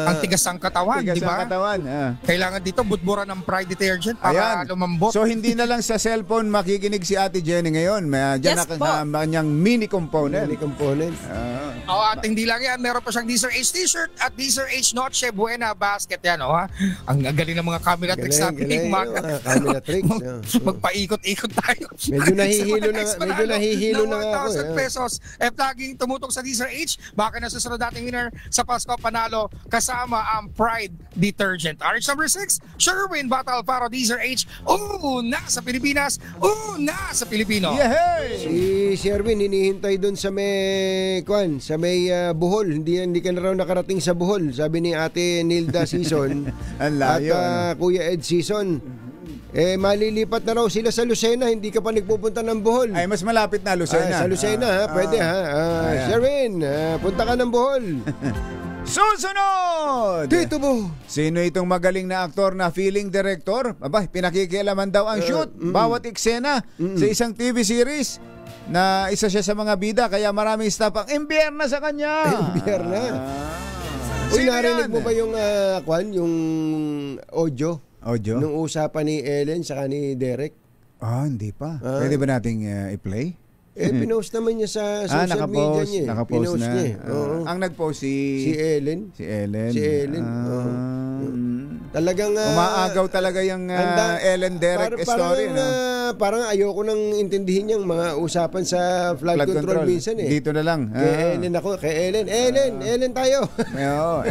ang tigas ng katawan, di ba? Kailangan dito butburan ng Pride Detergent para lumambot. So hindi na lang sa cellphone makikinig si Ate Jenny ngayon. Diyan na kanyang mini component. At hindi lang yan, meron pa siyang Deezer H t-shirt at Deezer H Noche Buena basket yan. Ang galing ng mga camera tricks natin. Camera tricks. Magpaikot-ikot tayo. Medyo nahihilo na ako. 1,000 pesos. Laging tumutok sa Deezer H. Baka nasusunod nating winner sa Pasko panalo kasama ang Pride Detergent. RH number 6, Sherwin Batal Faro Deezer H. Una sa Pilipinas, una sa Pilipino. Si Sherwin hinihintay doon sa may Bohol. Hindi ka na raw nakarating sa Bohol. Sabi ni Ate Nilda Season at Kuya Ed Season. Malilipat na raw sila sa Lucena, hindi ka pa nagpupunta ng Bohol. Ay, mas malapit na Lucena. Sa Lucena, pwede Sherwin, punta ka ng Bohol. Susunod! Dito mo. Sino itong magaling na aktor na feeling director? Pinakikialaman daw ang shoot, bawat eksena sa isang TV series na isa siya sa mga bida, kaya maraming staff ang imbierna sa kanya. Imbierna? Narinig mo ba yung audio? Nung usapan ni Ellen saka ni Derek? Hindi pa. Pwede ba nating i-play? Pinost naman niya sa social media niya. Nakapost na. Niya. Ang nagpost si Ellen. Talagang umaagaw talaga yung Ellen Derek story. Parang ayoko nang intindihin yung mga usapan sa flood control minsan Dito na lang. Kay Ellen tayo.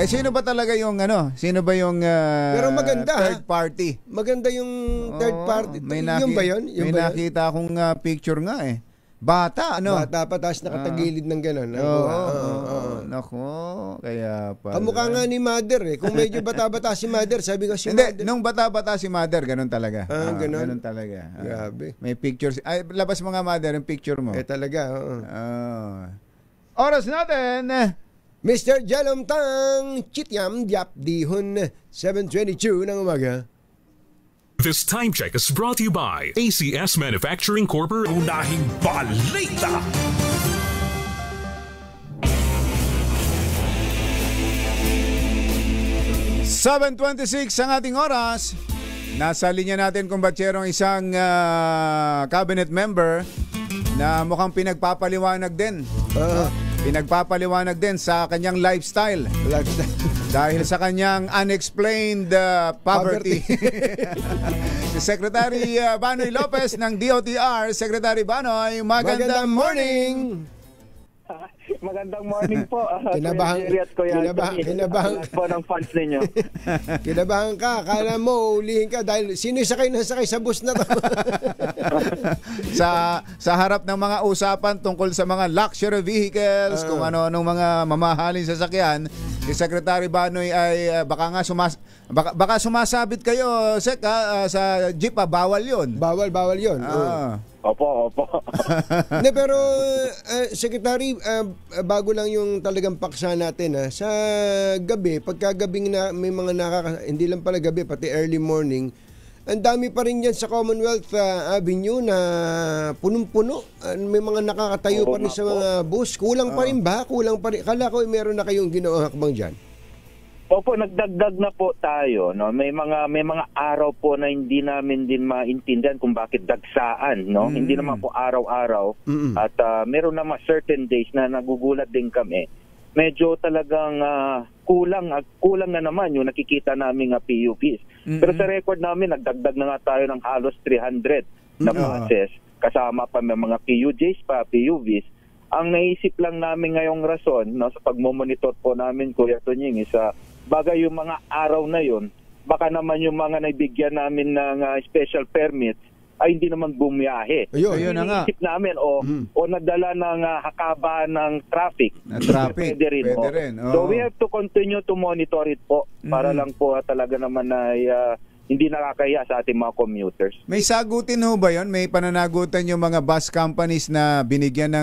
Sino ba talaga yung Sino ba yung pero maganda, third party? Maganda yung third party. Yung ba yun? May nakita akong picture nga Bata, Bata pa, tapos nakatagilid ng gano'n. Nako, kaya pa. Kamukha nga ni Mother Kung medyo bata-bata si Mother, sabi ko si Mother. Nung bata-bata si Mother, ganun talaga. Ganun talaga. Grabe. May pictures. Labas mo nga, Mother, yung picture mo. Talaga, Oras natin. Mr. Jalomtang Chityam Diap Dihon, 7:22 ng umaga. This time check is brought to you by ACS Manufacturing Corporation. Unahing balita. $7:26 ang ating oras. Nasa linya natin kung batsyerong isang cabinet member na mukhang pinagpapaliwanag din. Pinagpapaliwanag din sa kanyang lifestyle. Dahil sa kanyang unexplained poverty. Si Secretary Banoy Lopez ng DOTR. Secretary Banoy, magandang morning! Magandang morning po. Kinabahan po ng fans ninyo. Kinabahan ka. Akala mo, ulihin ka dahil sino nasakay sa bus na to? sa harap ng mga usapan tungkol sa mga luxury vehicles, kung ano-anong mga mamahaling sasakyan, si Secretary Banoy ay baka sumasabit kayo, Sek, sa jeep, bawal yun. Bawal yun. Opo. Pero Secretary, bago lang yung talagang paksa natin sa gabi, pagkagabing na may mga hindi lang pala gabi, pati early morning, ang dami pa rin yan sa Commonwealth Avenue na punong-puno. May mga nakakatayo pa rin sa mga bus. Kulang pa rin ba? Kala ko meron na kayong ginawang hakbang dyan. Opo, nagdagdag na po tayo, no. May mga araw po na hindi namin din maintindihan kung bakit dagsaan, no. Hindi naman po araw-araw at meron naman certain days na nagugulat din kami. Medyo talagang kulang na naman yung nakikita naming PUVs. Pero sa record namin nagdagdag na nga tayo ng halos 300 na buses kasama pa may mga PUJs pa, PUVs. Ang naisip lang namin ngayong rason, no, sa pagmomonitor po namin, Kuya Tonying, is bagay yung mga araw na yun, baka naman yung mga naibigyan namin ng special permits ay hindi naman bumiyahe. Ayun na nga. Naisip namin o nadala ng hakaba ng traffic. Pwede rin. So we have to continue to monitor it po para lang po talaga naman ay hindi nakakahiya sa ating mga commuters. May sagutin ho ba yun? May pananagutan yung mga bus companies na binigyan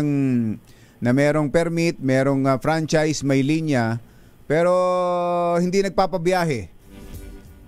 na merong permit, merong franchise, may linya, pero hindi nagpapabiyahe?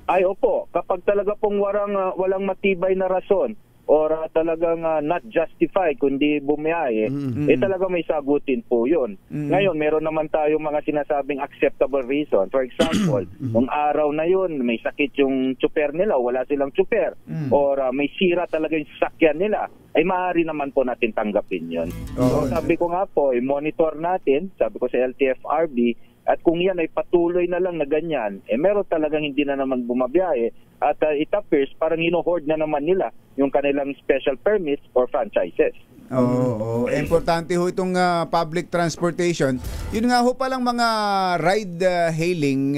Ay opo, kapag talaga pong walang matibay na rason or talagang not justify kundi bumiyahe, talaga may sagutin po yun. Ngayon, meron naman tayong mga sinasabing acceptable reason. For example, nung araw na yun, may sakit yung tsuper nila, wala silang tsuper, or may sira talaga yung sasakyan nila, ay maaari naman po natin tanggapin yun. So, sabi ko nga po, i-monitor natin, sabi ko sa LTFRB, at kung yan ay patuloy na lang na ganyan, meron talagang hindi na naman bumabiyahe at it appears parang hino-hoard na naman nila yung kanilang special permits or franchises. Importante ho itong public transportation. Yun nga ho palang mga ride hailing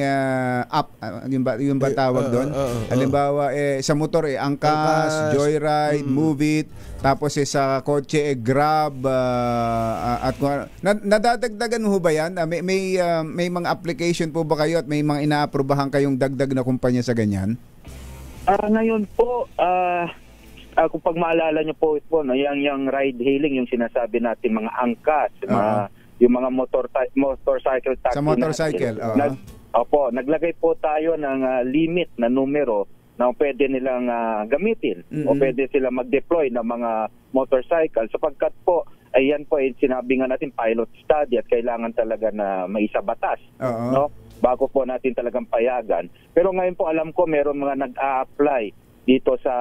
app, yung ba tawag doon? Halimbawa, sa motor, Angkas, Joyride, Move It, tapos sa kotse, Grab, at nadadagdagan ho ba yan? May mga application po ba kayo at may mga inaaprubahan kayong dagdag na kumpanya sa ganyan? Ngayon po, kung pag maalala nyo po, yung ride hailing, yung sinasabi natin, mga angkas, yung mga motorcycle taxi. Sa motorcycle, naglagay po tayo ng limit na numero na pwede nilang gamitin o pwede sila mag-deploy ng mga motorcycle sapagkat po, ayan po, sinabi nga natin pilot study at kailangan talaga na maisabatas, no? Bago po natin talagang payagan. Pero ngayon po alam ko meron mga nag-a-apply dito sa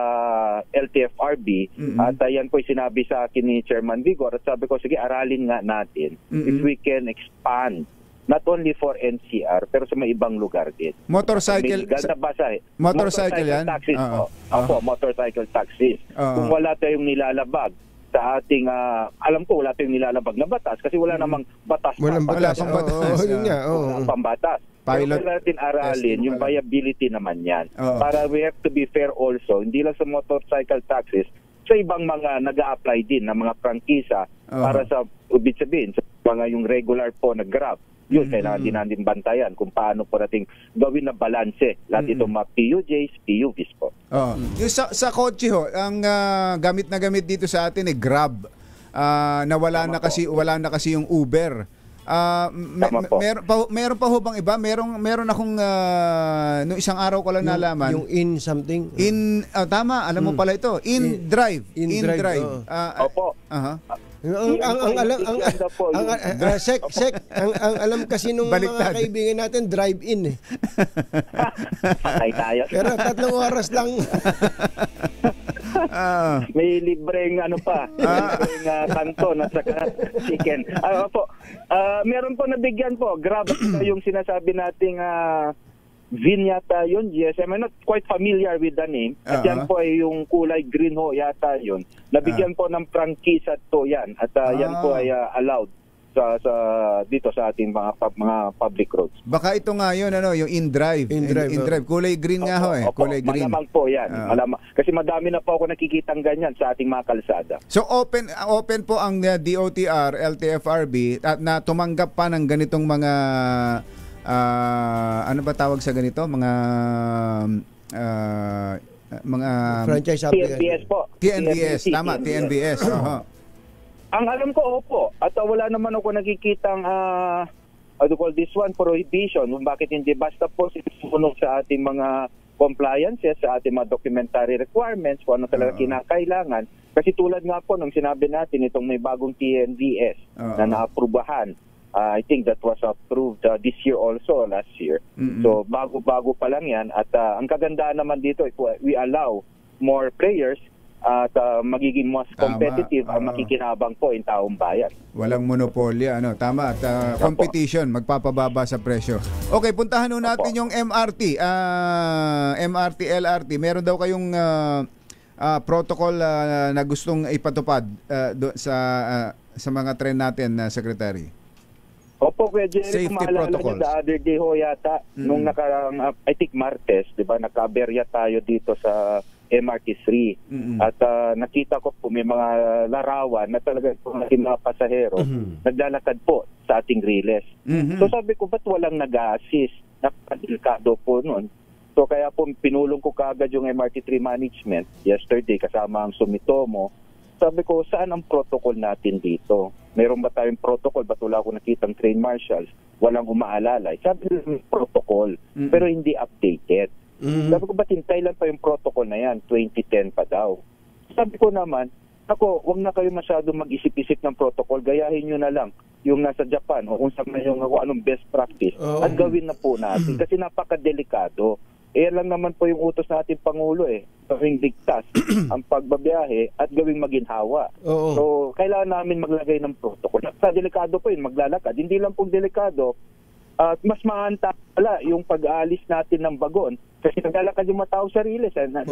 LTFRB at ayan po sinabi sa akin ni Chairman Vigor at sabi ko sige aralin nga natin if we can expand not only for NCR pero sa may ibang lugar din. Motorcycle yan? Taxis po. Motorcycle taxis. Kung wala tayong nilalabag sa ating, alam ko wala tayong nilalabag na batas kasi wala namang batas. Wala pambatas. Pero natin aralin yung viability naman yan. Para we have to be fair also, hindi lang sa motorcycle taxis, sa ibang mga nag-a-apply din na mga prangkisa para sa sabihin, sa mga yung regular po na Grab. Yun, kailangan din natin bantayan kung paano po natin gawin na balanse lahat itong mga PUJs, PUVs po. Yung sa kotse ho, ang gamit na gamit dito sa atin Grab, na wala na kasi yung Uber. Meron pa ho bang iba? Meron akong no isang araw ko lang nalaman. Yung in something. Tama, alam mo pala ito. InDrive. InDrive. Opo. Ang alam kasi nung mga kaibigan natin drive-in Patay tayo. Pero 3 oras lang. May libreng libreng kanton at saka chicken. Meron po nabigyan po. Grab yung sinasabi nating VIN yata yun, GSM. I'm not quite familiar with the name. At yan po ay yung kulay green ho yata yun. Nabigyan po ng prangkisa to yan. At yan po ay allowed dito sa ating mga public roads. Baka ito nga yun, yung InDrive. InDrive. Kulay green nga ho kulay green. Malamang po yan. Kasi madami na po ako nakikitang ganyan sa ating mga kalsada. So open po ang DOTR, LTFRB at na tumanggap pa ng ganitong mga ano ba tawag sa ganito? Mga franchise application. TNVS po. TNVS, tama, TNVS. Ang alam ko, opo. At wala naman ako nakikitang this one, prohibition. Bakit hindi basta po sinusunod sa ating mga compliances, sa ating mga documentary requirements, kung ano talaga kinakailangan. Kasi tulad nga po nung sinabi natin, itong may bagong TNVS na naaprubahan. I think that was approved this year also, last year. So bago-bago pa lang yan. At ang kagandaan naman dito, we allow more players at magiging mas competitive ang makikinabang po yung taong bayan. Walang monopolya, tama. At competition, magpapababa sa presyo. Okay, puntahan nun natin yung MRT. MRT, LRT. Meron daw kayong protocol na gustong ipatupad sa mga tren natin, Secretary. Opo, Kuya Jerry, kung maalala nyo, the other day ho yata, nung nakarang, I think Martes, di ba, nakaberya tayo dito sa MRT3. At nakita ko po may mga larawan na talaga po natin mga pasahero naglalakad po sa ating riles. So sabi ko, ba't walang nag-a-assist? Napakadelikado po nun. So kaya po pinulong ko kaagad yung MRT3 management yesterday kasama ang Sumitomo. Sabi ko, saan ang protocol natin dito? Meron ba tayong protocol? Ba't wala ako nakitang train marshals? Walang umaalala. Sabi ko, protocol, pero hindi updated. Sabi ko, ba't hintay lang pa yung protocol na yan? 2010 pa daw. sabi ko naman, ako, wag na kayo masyado mag-isip-isip ng protocol, gayahin nyo na lang yung nasa Japan o kung saan yung anong best practice at gawin na po natin kasi napakadelikado. Lang naman po yung utos natin Pangulo gawing ligtas ang pagbabiyahe at gawing maginhawa. So, kailangan namin maglagay ng protocol. Sa delikado po yun, maglalakad. Hindi lang po delikado, mas maanta pala yung pag-aalis natin ng bagon. Kasi naglalakad yung mga tao sa riles. Mga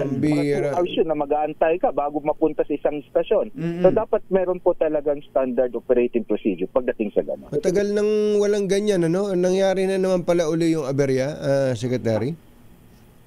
2 hours yun na mag-aantay ka bago mapunta sa isang istasyon. So dapat meron po talagang standard operating procedure pagdating sa gano'n. Matagal nang walang ganyan, ano? Nangyari na naman pala uli yung aberya, Secretary?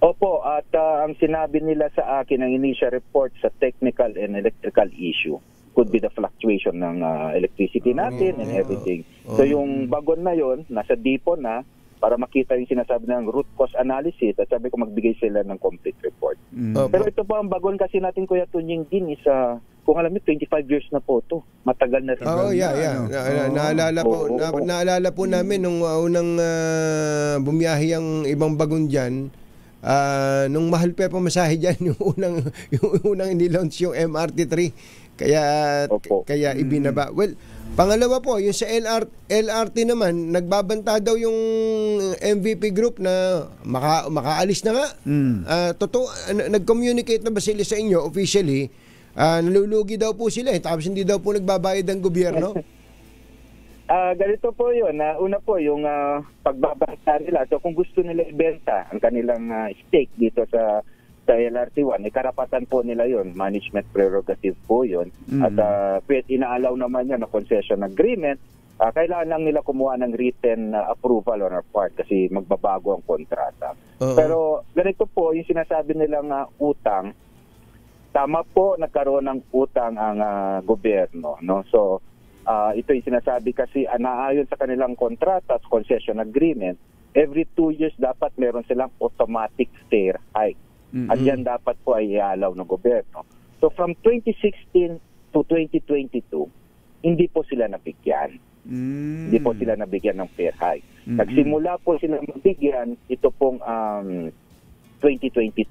Opo, at ang sinabi nila sa akin ang initial report sa technical and electrical issue could be the fluctuation ng electricity natin and everything. So yung bagon na yon nasa depot na para makita yung sinasabi ng root cause analysis at sabi ko magbigay sila ng complete report. Pero ito po ang bagon kasi natin Kuya Tunying din is kung alam niyo 25 years na po to. Matagal na rin. Naalala po namin nung unang bumiyahe ang ibang bagon diyan. Nung mahal pa pamasahe dyan yung unang nilaunch yung MRT3 kaya ibinaba. Well, pangalawa po yung sa LRT naman nagbabanta daw yung MVP group na makaalis na nga. Totoo, nag-communicate na ba sila sa inyo officially? Nalulugi daw po sila tapos hindi daw po nagbabayad ang gobyerno. Ganito po yun. Una po, yung pagbabanta nila. So kung gusto nila ibenta ang kanilang stake dito sa LRT1, karapatan po nila yun. Management prerogative po yun. At inaalaw naman yan na concession agreement. Kailangan lang nila kumuha ng written approval on our part kasi magbabago ang kontrata. Pero ganito po, yung sinasabi nilang utang, tama po, nagkaroon ng utang ang gobyerno. No? So, ito yung sinasabi kasi naayon sa kanilang kontrata at concession agreement, every 2 years dapat meron silang automatic fare hike. At yan dapat po ay ialaw ng gobyerno. So from 2016 to 2022, hindi po sila nabigyan. Hindi po sila nabigyan ng fare hike. Nagsimula po sila mabigyan ito pong 2022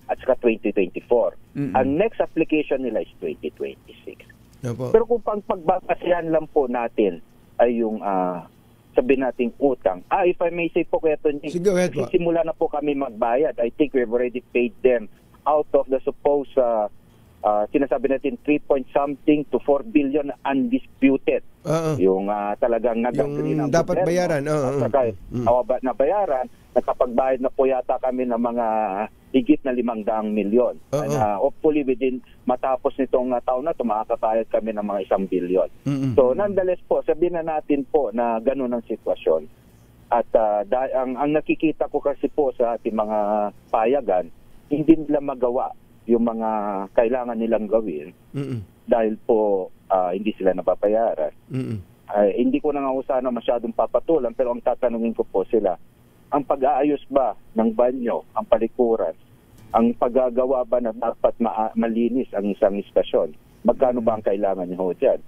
at saka 2024. Ang next application nila is 2026. Pero kung pagbabasihan lang po natin ay yung sabihin nating utang. If I may say po kaya ito, simula na po kami magbayad. I think we've already paid them out of the supposed sinasabi natin 3-point-something to 4 billion undisputed. Yung talagang nag-agree ng dapat bayaran. Na bayaran, nakapagbayad na po yata kami ng mga higit na 500 milyon. Hopefully matapos nitong taon na makakatayad kami ng mga 1 billion. So nonetheless po, sabihin na natin po na ganun ang sitwasyon. At ang nakikita ko kasi po sa ating mga payagan, hindi nila magawa yung mga kailangan nilang gawin dahil po hindi sila napapayaran. Hindi ko na nga sana masyadong papatulan pero ang tatanungin ko po sila, ang pag-aayos ba ng banyo, ang palikuran, ang paggagawa ba na dapat malinis ang isang istasyon? Magkano ba ang kailangan niyo dyan?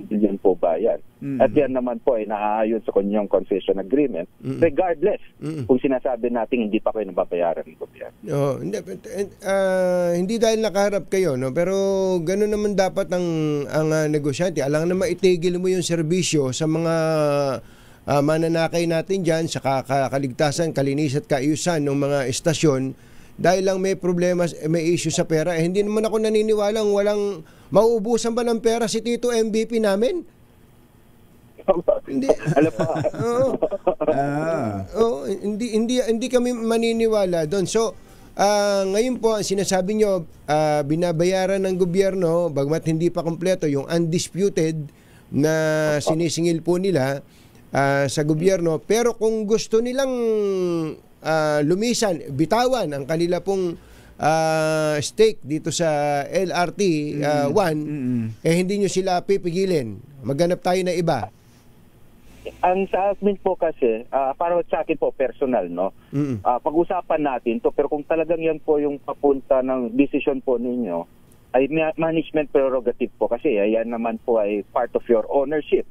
Billion po ba yan? At yan naman po ay naaayon sa kanyang concession agreement regardless kung sinasabi natin hindi pa kayo nababayaran ng gobyerno. Hindi dahil nakaharap kayo, no? Pero gano'n naman dapat ang negosyante. Alang na maitigil mo yung serbisyo sa mga mananakay natin dyan sa kaligtasan, kalinis at kaayusan ng mga estasyon dahil lang may problema, may issue sa pera. Hindi naman ako naniniwalang walang mauubusan ba ng pera si Tito MVP namin? Hindi. Hindi kami maniniwala doon. So, ngayon po, ang sinasabi nyo, binabayaran ng gobyerno, bagmat hindi pa kompleto, yung undisputed na sinisingil po nila sa gobyerno. Pero kung gusto nilang lumisan, bitawan ang kanila pong stake dito sa LRT 1, hindi nyo sila pipigilin. Maghanap tayo na iba. Ang sa amin po kasi, para sa akin po personal, no? Pag-usapan natin to, pero kung talagang yan po yung papunta ng decision po ninyo, ay management prerogative po kasi yan naman po ay part of your ownership.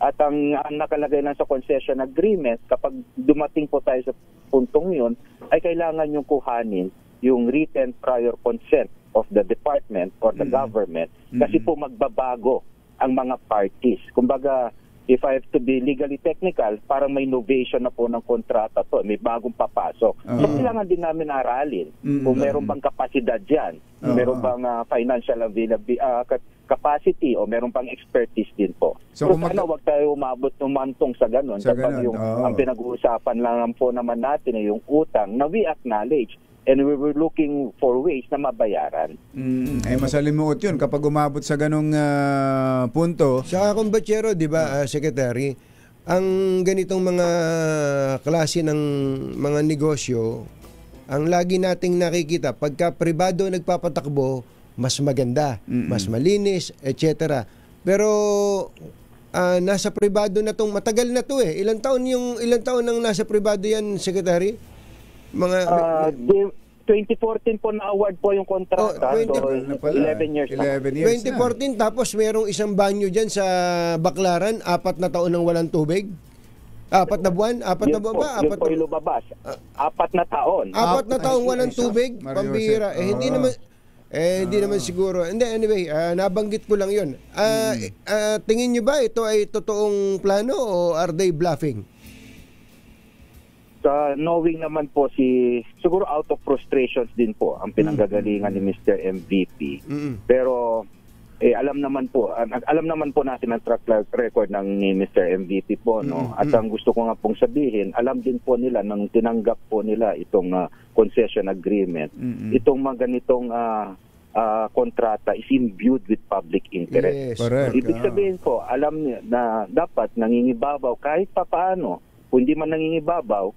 At ang nakalagay lang sa concession agreement, kapag dumating po tayo sa puntong yun, ay kailangan yung kuhanin yung written prior consent of the department or the government kasi po magbabago ang mga parties. Kumbaga, if I have to be legally technical, parang may innovation na po ng kontrata to. May bagong papasok. So, kailangan din namin aralin kung meron bang kapasidad dyan, meron bang financial capacity o meron pang expertise din po. So sana wag tayo umantong sa ganun. Kapag ang pinag-uusapan lang po naman natin ay yung utang na we acknowledge and we were looking for ways na mabayaran. Ay masalimuot yun kapag umabot sa ganung punto. Sa kumbachero, di ba, Secretary, ang ganitong mga klase ng mga negosyo, ang lagi nating nakikita, pagka pribado nagpapatakbo, mas maganda, mas malinis, etc. Pero nasa pribado na tong matagal na to eh. Ilang taon nang nasa pribado yan, Secretary? Mga 2014 po na award po yung kontrata. 11 years. 2014 tapos merong isang banyo diyan sa Baclaran, 4 na taon nang walang tubig. 4 na buwan? 4 na buwan ba? Yun po yung lumabas. 4 na taon. 4 na taong walang tubig? Pambihira. Hindi naman siguro. Anyway, nabanggit ko lang yun. Tingin nyo ba ito ay totoong plano o are they bluffing? Knowing naman po siguro out of frustrations din po ang pinanggagalingan ni Mr. MVP. Pero alam naman po natin ang track record ni Mr. MVP po, no. At ang gusto ko nga pong sabihin, alam din po nila nang tinanggap po nila itong concession agreement. Itong mga ganitong kontrata is imbued with public interest. Yes, correct. Ibig sabihin po, alam niya na dapat nangingibabaw kahit papaano. Kung hindi man nangingibabaw,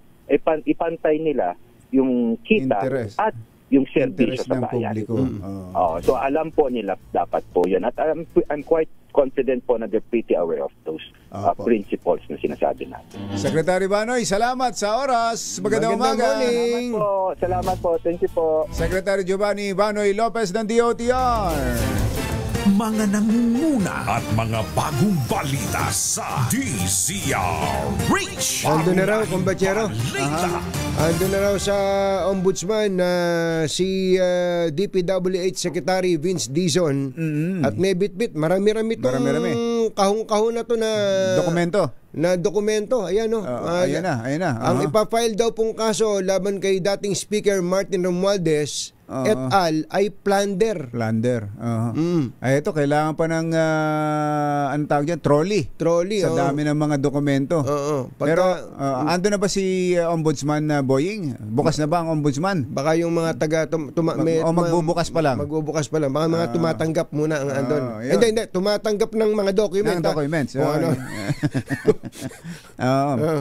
ipantay nila yung kita interest at yung serbisyo sa bayan. So alam po nila dapat po yun. At I'm quite confident po na they're pretty aware of those principles na sinasabi natin. Secretary Banoy, salamat sa oras. Magandang umaga. Salamat po. Thank you po. Secretary Giovanni Banoy Lopez ng DOTR. Mga nangunguna at mga bagong balita sa DZRH. Ando na raw, kumbachero. Ando na raw sa ombudsman si DPWH Secretary Vince Dizon. At may bit-bit, marami-rami itong kahong-kahon na to na dokumento. Ayan o. Ayan na. Ang ipafile daw pong kaso laban kay dating Speaker Martin Romualdez et al. Ay plunder. Ay ito, kailangan pa ng anong tawag dyan? Trolley. Sa dami ng mga dokumento. Pero ando na ba si Ombudsman Boying? Bukas na ba ang Ombudsman? Baka yung mga magbubukas pa lang. Baka mga tumatanggap muna ang andon. Hindi. Tumatanggap ng mga documents.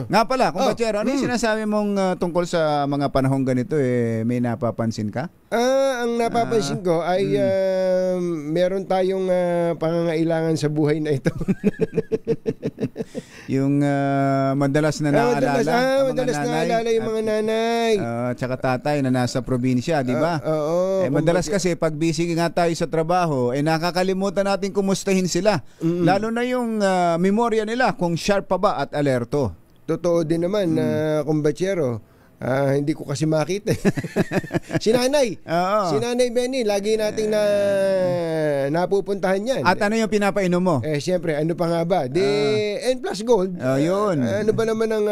Nga pala, kumbachero, ano yung sinasabi mong tungkol sa mga panahong ganito? May napapansin ka? Ang napapansin ko ay meron tayong pangangailangan sa buhay na ito. Yung madalas na naalala. Madalas naalala yung mga nanay. Tsaka tatay na nasa probinsya, di ba? Madalas kasi pag busy nga tayo sa trabaho, nakakalimutan natin kumustahin sila. Lalo na yung memorya nila kung sharp pa ba at alerto. Totoo din naman, kumbachero. Hindi ko kasi makita. Si Nanay Benny, lagi nating napupuntahan yan. At ano yung pinapainom mo? Siyempre, ano pa nga ba? N Plus Gold. Yun. Ano ba naman ang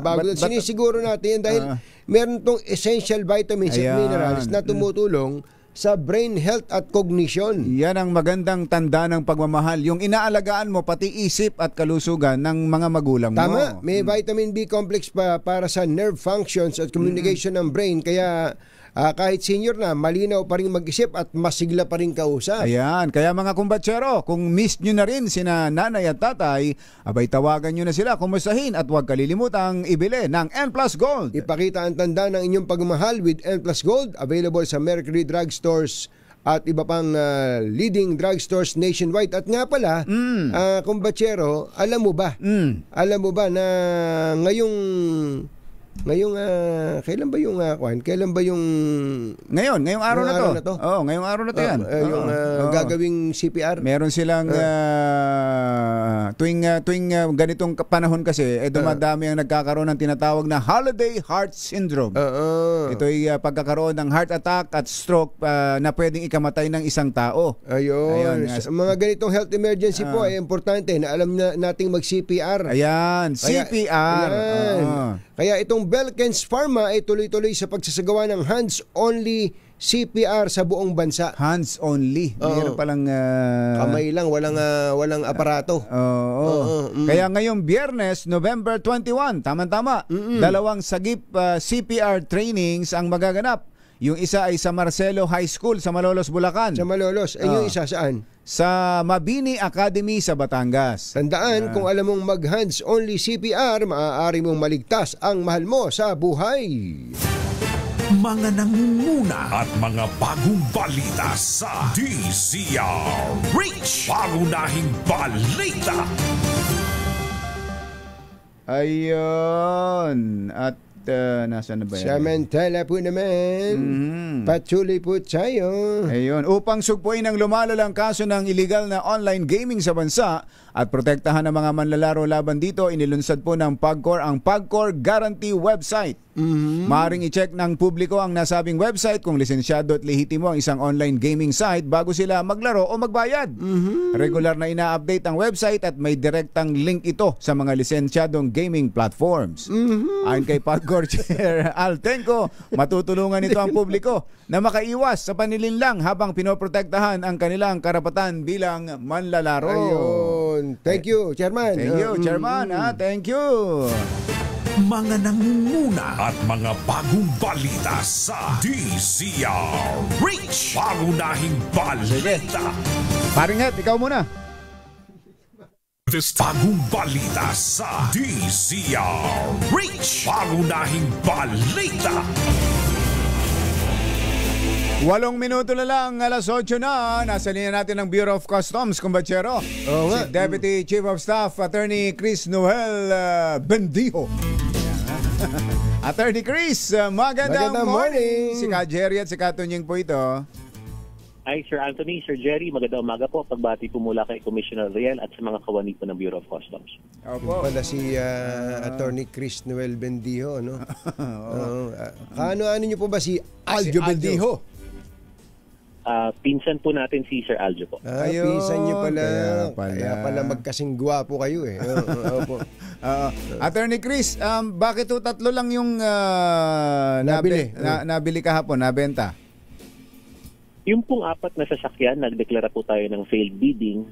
bago? Sinisiguro natin yan dahil meron tong essential vitamins at minerals na tumutulong sa brain health at cognition. Yan ang magandang tanda ng pagmamahal. Yung inaalagaan mo pati isip at kalusugan ng mga magulang mo. Tama. May vitamin B complex pa para sa nerve functions at communication ng brain. Kaya kahit senior na, malinaw pa rin mag-isip at masigla pa rin kausap. Ayan. Kaya mga kumbatsero, kung miss nyo na rin sina nanay at tatay, abay tawagan nyo na sila, kumustahin at huwag kalilimutang ibili ng N Plus Gold. Ipakita ang tanda ng inyong pagmamahal with N Plus Gold. Available sa Mercury Drugstores at iba pang leading drugstores nationwide. At nga pala, kumbatsero, alam mo ba na ngayong Ngayong kailan ba yung kailan ba yung ngayong araw na to. Oo, ngayong araw na to yan. Yung gagawing CPR. Meron silang tuwing ganitong panahon kasi dumadami ang nagkakaroon ng tinatawag na holiday heart syndrome. Ito ay pagkakaroon ng heart attack at stroke na pwedeng ikamatay ng isang tao. Ayun. Mga ganitong health emergency po ay importante na alam nating mag-CPR. Ayan, CPR. Kaya itong Belkens Pharma ay tuloy-tuloy sa pagsasagawa ng hands-only CPR sa buong bansa. Hands-only? Mayroon palang kamay lang, walang aparato. Kaya ngayong Biyernes, November 21, tama-tama, 2 sagip CPR trainings ang magaganap. Yung isa ay sa Marcelo High School sa Malolos, Bulacan. Sa Malolos. Yung isa saan? Sa Mabini Academy sa Batangas. Tandaan, kung alam mong mag-hands-only CPR, maaari mong maligtas ang mahal mo sa buhay. Mga nangunguna at mga bagong balita sa DZRH. Pangunahing balita. Ayun. At nasaan na ba yan? Samantala po naman, patuloy po tayo. Ayun, upang sugpuin ang lumalalang kaso ng illegal na online gaming sa bansa at protektahan ang mga manlalaro laban dito, inilunsad po ng PAGCOR ang PAGCOR Guarantee website. Maaring i-check ng publiko ang nasabing website kung lisensyado at lehitimo ang isang online gaming site bago sila maglaro o magbayad. Regular na ina-update ang website at may direktang link ito sa mga lisensyadong gaming platforms. Ayon kay PAGCOR Chair Al Tenco, matutulungan ito ang publiko na makaiwas sa panilinlang habang pinoprotektahan ang kanilang karapatan bilang manlalaro. Ayun. Thank you, Chairman. Thank you, Chairman. Thank you. Mga nangunguna at mga bagong balita sa DZRH. Pangunahing balita. Paringat, ikaw muna. Bagong balita sa DZRH. Pangunahing balita. 8 minuto na lang, alas 8 na. Nasa linya natin ang Bureau of Customs, kumbachero. Si Deputy Chief of Staff, Attorney Chris Noel Bendijo. Attorney Chris, magandang morning. Si Ka Jerry at si Ka Tunying po ito. Hi, Sir Anthony, Sir Jerry. Magandang umaga po. Pagbati po mula kay Commissioner Riel at sa mga kawani po ng Bureau of Customs. Opo. Pala si Attorney Chris Noel Bendijo, no? Ano niyo po ba si Aljo Bendijo? Pinsan po natin si Sir Aljo po. Pinsan niyo pala. Kaya pala magkasing gwapo kayo eh. Opo. Attorney Chris, bakit ito 3 lang yung nabili kahapon, nabenta? Yung pong 4 na sasakyan, nagdeklara po tayo ng failed bidding.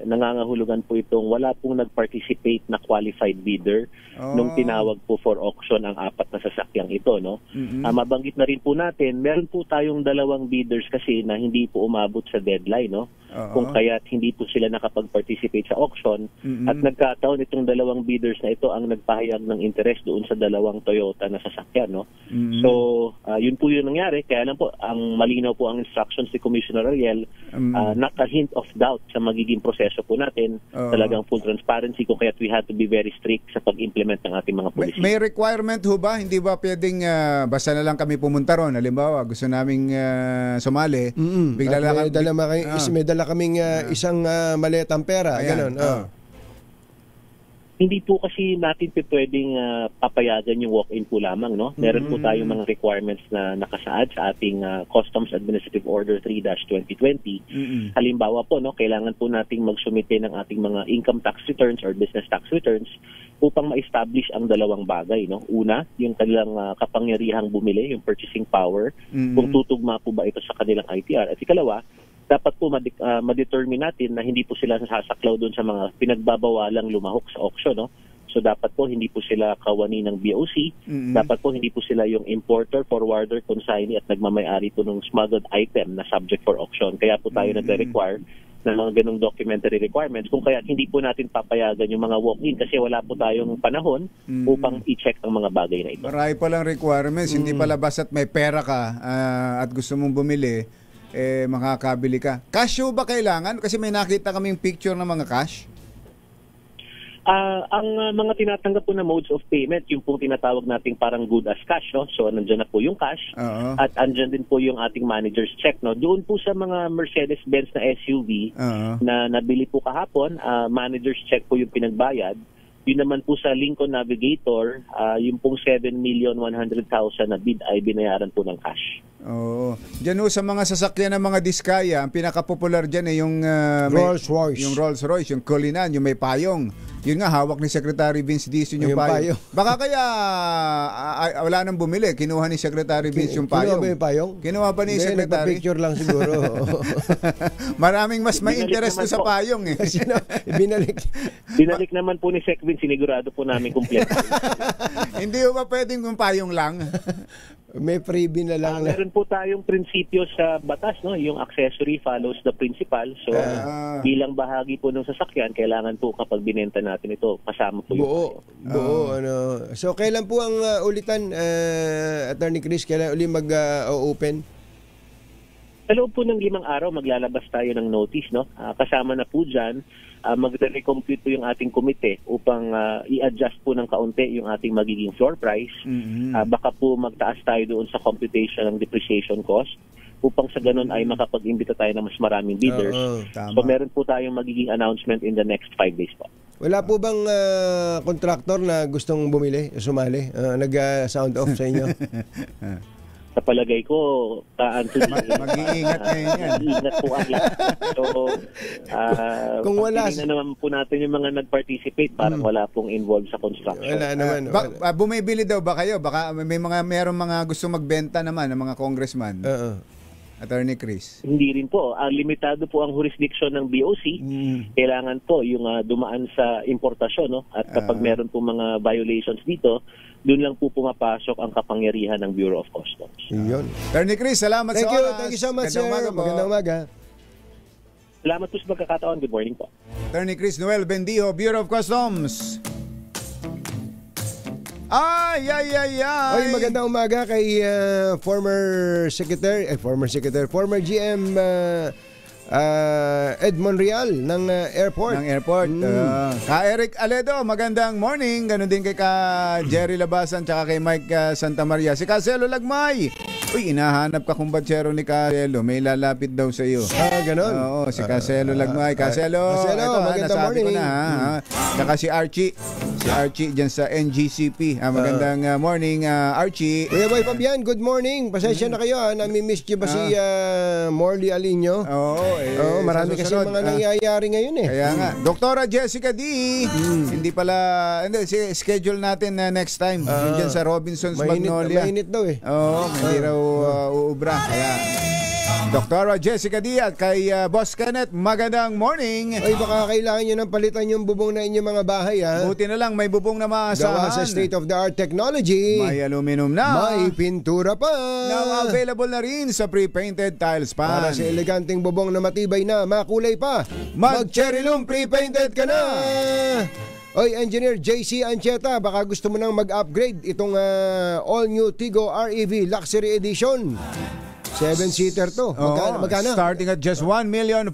Nangangahulugan po itong wala pong nag-participate na qualified bidder nung tinawag po for auction ang 4 na sasakyang ito. No? Mabanggit na rin po natin, meron po tayong 2 bidders kasi na hindi po umabot sa deadline. No? Kung kaya't hindi po sila nakapag-participate sa auction at nagkataon itong 2 bidders na ito ang nagpahayag ng interest doon sa 2 Toyota na sasakyan. No? So, yun po yung nangyari. Kaya lang po, ang malinaw po ang instructions ni Commissioner Ariel, not a hint of doubt sa magiging proseso po natin. Talagang full transparency kung kaya't we have to be very strict sa pag-implement ng ating mga policy. May requirement ho ba? Hindi ba pwedeng basta na lang kami pumunta ron? Halimbawa, gusto naming sumali, bigla lang may dala kaming isang maletang pera. Ganon. Hindi po kasi natin pwedeng papayagan yung walk-in po lamang. No? Meron po tayong mga requirements na nakasaad sa ating Customs Administrative Order 3-2020. Halimbawa po, no, kailangan po nating magsumite ng ating mga income tax returns or business tax returns upang ma-establish ang 2 bagay. No? Una, yung kanilang kapangyarihang bumili, yung purchasing power, kung tutugma po ba ito sa kanilang ITR. At ikalawa, dapat po ma-determine natin na hindi po sila sasaklaw doon sa mga pinagbabawalang lumahok sa auction. No? So dapat po hindi po sila kawani ng BOC, dapat po hindi po sila yung importer, forwarder, consignee at nagmamay-ari po ng smuggled item na subject for auction. Kaya po tayo nagre-require ng mga ganong documentary requirements kung kaya hindi po natin papayagan yung mga walk-in kasi wala po tayong panahon upang i-check ang mga bagay na ito. Marami palang requirements, hindi pala basta't may pera ka at gusto mong bumili, makakabili ka. Cash ba kailangan? Kasi may nakita kaming picture ng mga cash. Ang mga tinatanggap po na modes of payment, yung pong tinatawag nating parang good as cash, no? So, nandiyan na po yung cash. At andyan din po yung ating manager's check, no? Doon po sa mga Mercedes-Benz na SUV na nabili po kahapon, manager's check po yung pinagbayad. Yun naman po sa Lincoln Navigator, yung pong 7,100,000 na bid ay binayaran po ng cash. Oo. Diyan sa mga sasakyan ng mga Diskaya, ang pinaka-popular diyan yung Rolls-Royce. Yung Rolls-Royce, yung Cullinan, yung may payong. Yun nga, hawak ni Secretary Vince Dizon yung payong. Baka kaya wala nang bumili. Kinuha ni Secretary Vince yung payong. Kinuha ba yung payong? Kinuha ba ni Secretary? Picture lang siguro. Maraming mas may interest sa payong eh. Binalik naman po ni Sec Vince, sinigurado po namin kumpleto. Hindi ba pwedeng yung payong lang? May freebie na lang. Meron po tayong prinsipyo sa batas, no? Yung accessory follows the principal. So, bilang bahagi po ng sasakyan, kailangan po kapag binenta natin ito, kasama po yung buo. So, kailan po ang ulitan, Attorney Chris? Kailan uli mag-open? Sa loob po ng 5 araw, maglalabas tayo ng notice, no? Kasama na po dyan, magre-recompute po yung ating komite upang i-adjust po ng kaunti yung ating magiging floor price. Baka po magtaas tayo doon sa computation ng depreciation cost upang sa ganun ay makapag-imbita tayo ng mas maraming bidders. So meron po tayong magiging announcement in the next 5 days po. Wala po bang kontraktor na gustong bumili, sumali, nag-sound off sa inyo? Sa palagay ko, mag-iingat ngayon yan. Mag-iingat po ang lahat. So, kung wala, na naman po natin yung mga nag-participate, parang wala pong involved sa construction. Wala naman. Bumibili daw ba kayo? Baka meron mga gusto magbenta naman ng mga congressman. Attorney Chris. Hindi rin po. Limitado po ang jurisdiction ng BOC. Kailangan po yung dumaan sa importasyon, no? At kapag meron po mga violations dito, doon lang po pumapasok ang kapangyarihan ng Bureau of Customs. Yun. Attorney Chris, salamat sa oras. Thank you so much, sir. Magandang umaga. Salamat po sa pagkakataon. Good morning po. Attorney Chris Noel Bendijo, Bureau of Customs. Ay! Oy, magandang umaga kay former GM Ed Monreal ng airport. Ka Eric Aledo, magandang morning. Ganon din kay ka Jerry Labasan tsaka kay Mike Santa Maria. Si Caselo Lagmay. Uy, inahanap ka kumbatsero ni Caselo. May lalapit daw sa iyo. Ganon. Oo, si Caselo Lagmay. Caselo, magandang morning. Ko na, Tsaka si Archie. Si Archie dyan sa NGCP. Magandang morning, Archie. Kuya Boy Fabian, good morning. Pasensya na kayo. Nami-miss niyo ba si Morley Alinio? Marami kasi mga nangyayari ngayon eh. Kaya nga. Doktora Jessica D. Hindi, schedule natin next time. Diyan sa Robinson's Magnolia. Mainit daw eh. Hindi raw uubra. Kaya Doktora Jessica D at kay Boss Kenneth, magandang morning. Ay, baka kailangan nyo nang palitan yung bubong na inyong mga bahay, ha? Buti na lang, may bubong na maasahan. Gawa sa state-of-the-art technology. May aluminum na. May pintura pa. Now available na rin sa pre-painted tiles pan. Para sa eleganteng bubong na matibay na, makulay pa. Mag-Cherylum pre-painted ka na. Oy, Engineer JC Ancheta, baka gusto mo nang mag-upgrade itong all-new Tigo REV Luxury Edition. 7-seater to. Magkano? Starting at just 1,528,000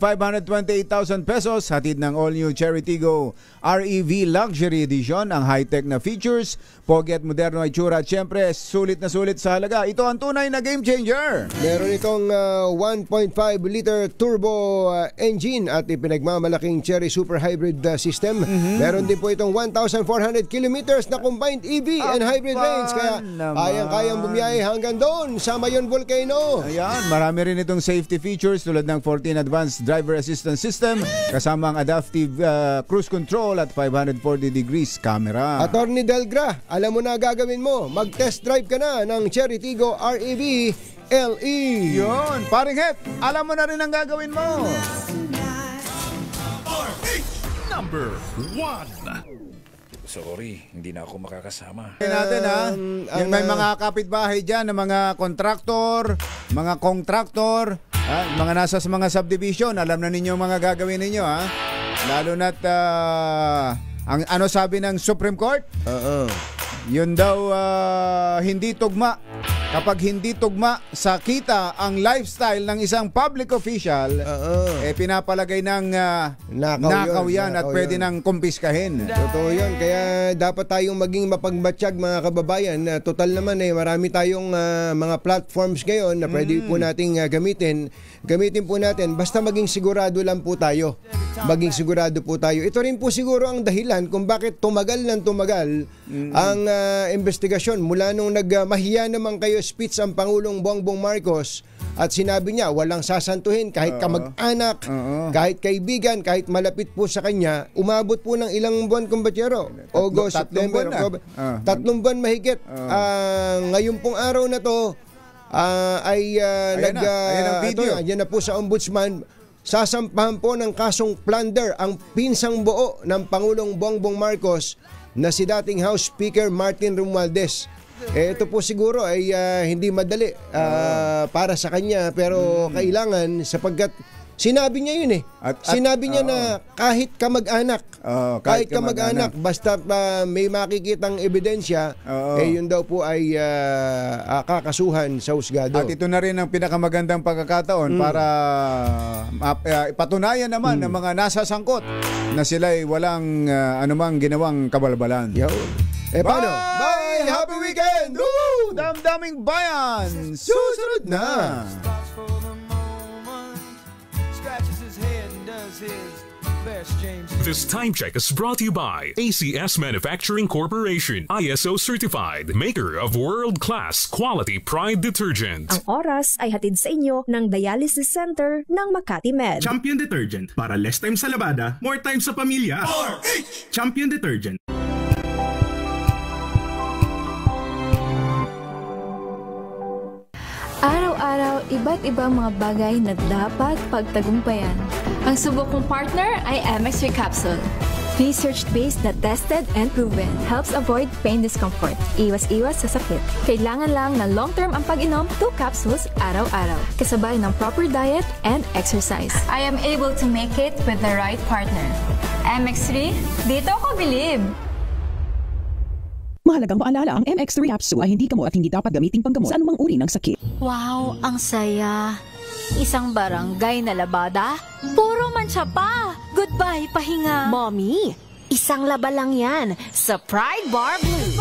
pesos. Hatid ng all-new Cherry Tigo REV Luxury Edition. Ang high-tech na features, pogi at moderno ay tsura. At syempre, sulit na sulit sa halaga. Ito ang tunay na game changer. Meron itong 1.5-liter turbo engine at ipinagmamalaking Cherry Super Hybrid system. Meron din po itong 1,400 kilometers na combined EV and hybrid range. Kaya kayang bumiyahe hanggang doon sa Mayon Volcano. Ayan, marami rin itong safety features tulad ng 14 Advanced Driver Assistance System kasama ang adaptive cruise control at 540 degrees camera. Attorney Delgra, alam mo na gagawin mo. Mag-test drive ka na ng Cherry Tigo REV LE. Yun, paring Het, alam mo na rin ang gagawin mo. Number 1. Sorry, hindi na ako makakasama. Natin yung may mga kapitbahay dyan na mga kontraktor, mga mga nasa sa mga subdivision, alam na ninyo mga gagawin ninyo, ha? Lalo na't ang sabi ng Supreme Court? Yun daw hindi tugma kapag hindi tugma sa kita ang lifestyle ng isang public official, pinapalagay ng nakaw yan at pwede nang kumpiskahin. Totoo yun. Kaya dapat tayong maging mapagmatsyag, mga kababayan. Total naman marami tayong mga platforms ngayon na pwede po nating gamitin. Gamitin po natin. Basta maging sigurado lang po tayo. Maging sigurado po tayo. Ito rin po siguro ang dahilan kung bakit tumagal ang investigasyon. Mula nung nagmahiya naman kayo speech ang Pangulong Bongbong Marcos at sinabi niya walang sasantuhin kahit kamag-anak, kahit kaibigan, kahit malapit po sa kanya, umabot po ng ilang buwan, kumbatyero. August, September, October. 3 buwan mahigit. Ngayon pong araw na to ayan na po sa Ombudsman. Sasampahan po ng kasong plunder ang pinsang buo ng Pangulong Bongbong Marcos na si dating House Speaker Martin Romualdez. Ito po siguro ay hindi madali para sa kanya, pero kailangan, sapagkat sinabi niya yun sinabi niya na kahit kamag-anak, kahit kamag-anak, basta may makikitang ebidensya, yun daw po ay kakasuhan sa husgado. At ito na rin ang pinakamagandang pagkakataon para ipatunayan naman ng mga nasasangkot na sila ay walang anumang ginawang kabalbalan. Paano? Bye! Happy weekend! Woo! Damdaming bayan! Susunod na! This time check is brought to you by ACS Manufacturing Corporation, ISO certified, maker of world-class quality Pride detergent. Ang oras ay hatid sa inyo ng Dialysis Center ng Makati Med. Champion Detergent, para less time sa labada, more time sa pamilya. Champion Detergent. Araw-araw, iba't ibang mga bagay na dapat pagtagumpayan. Ang subok kong partner ay MX3 Capsule. Research-based na tested and proven. Helps avoid pain discomfort. Iwas-iwas sa sakit. Kailangan lang na long-term ang pag-inom 2 capsules araw-araw. Kasabay ng proper diet and exercise. I am able to make it with the right partner. MX3, dito ako bilib! Mahalagang paalala, ang MX3 capsule ay hindi gamot at hindi dapat gamitin panggamot sa anumang uri ng sakit. Wow, ang saya. Isang barangay na labada, puro mancha pa. Goodbye, pahinga. Mommy, isang laba lang yan sa Pride Bar Blue.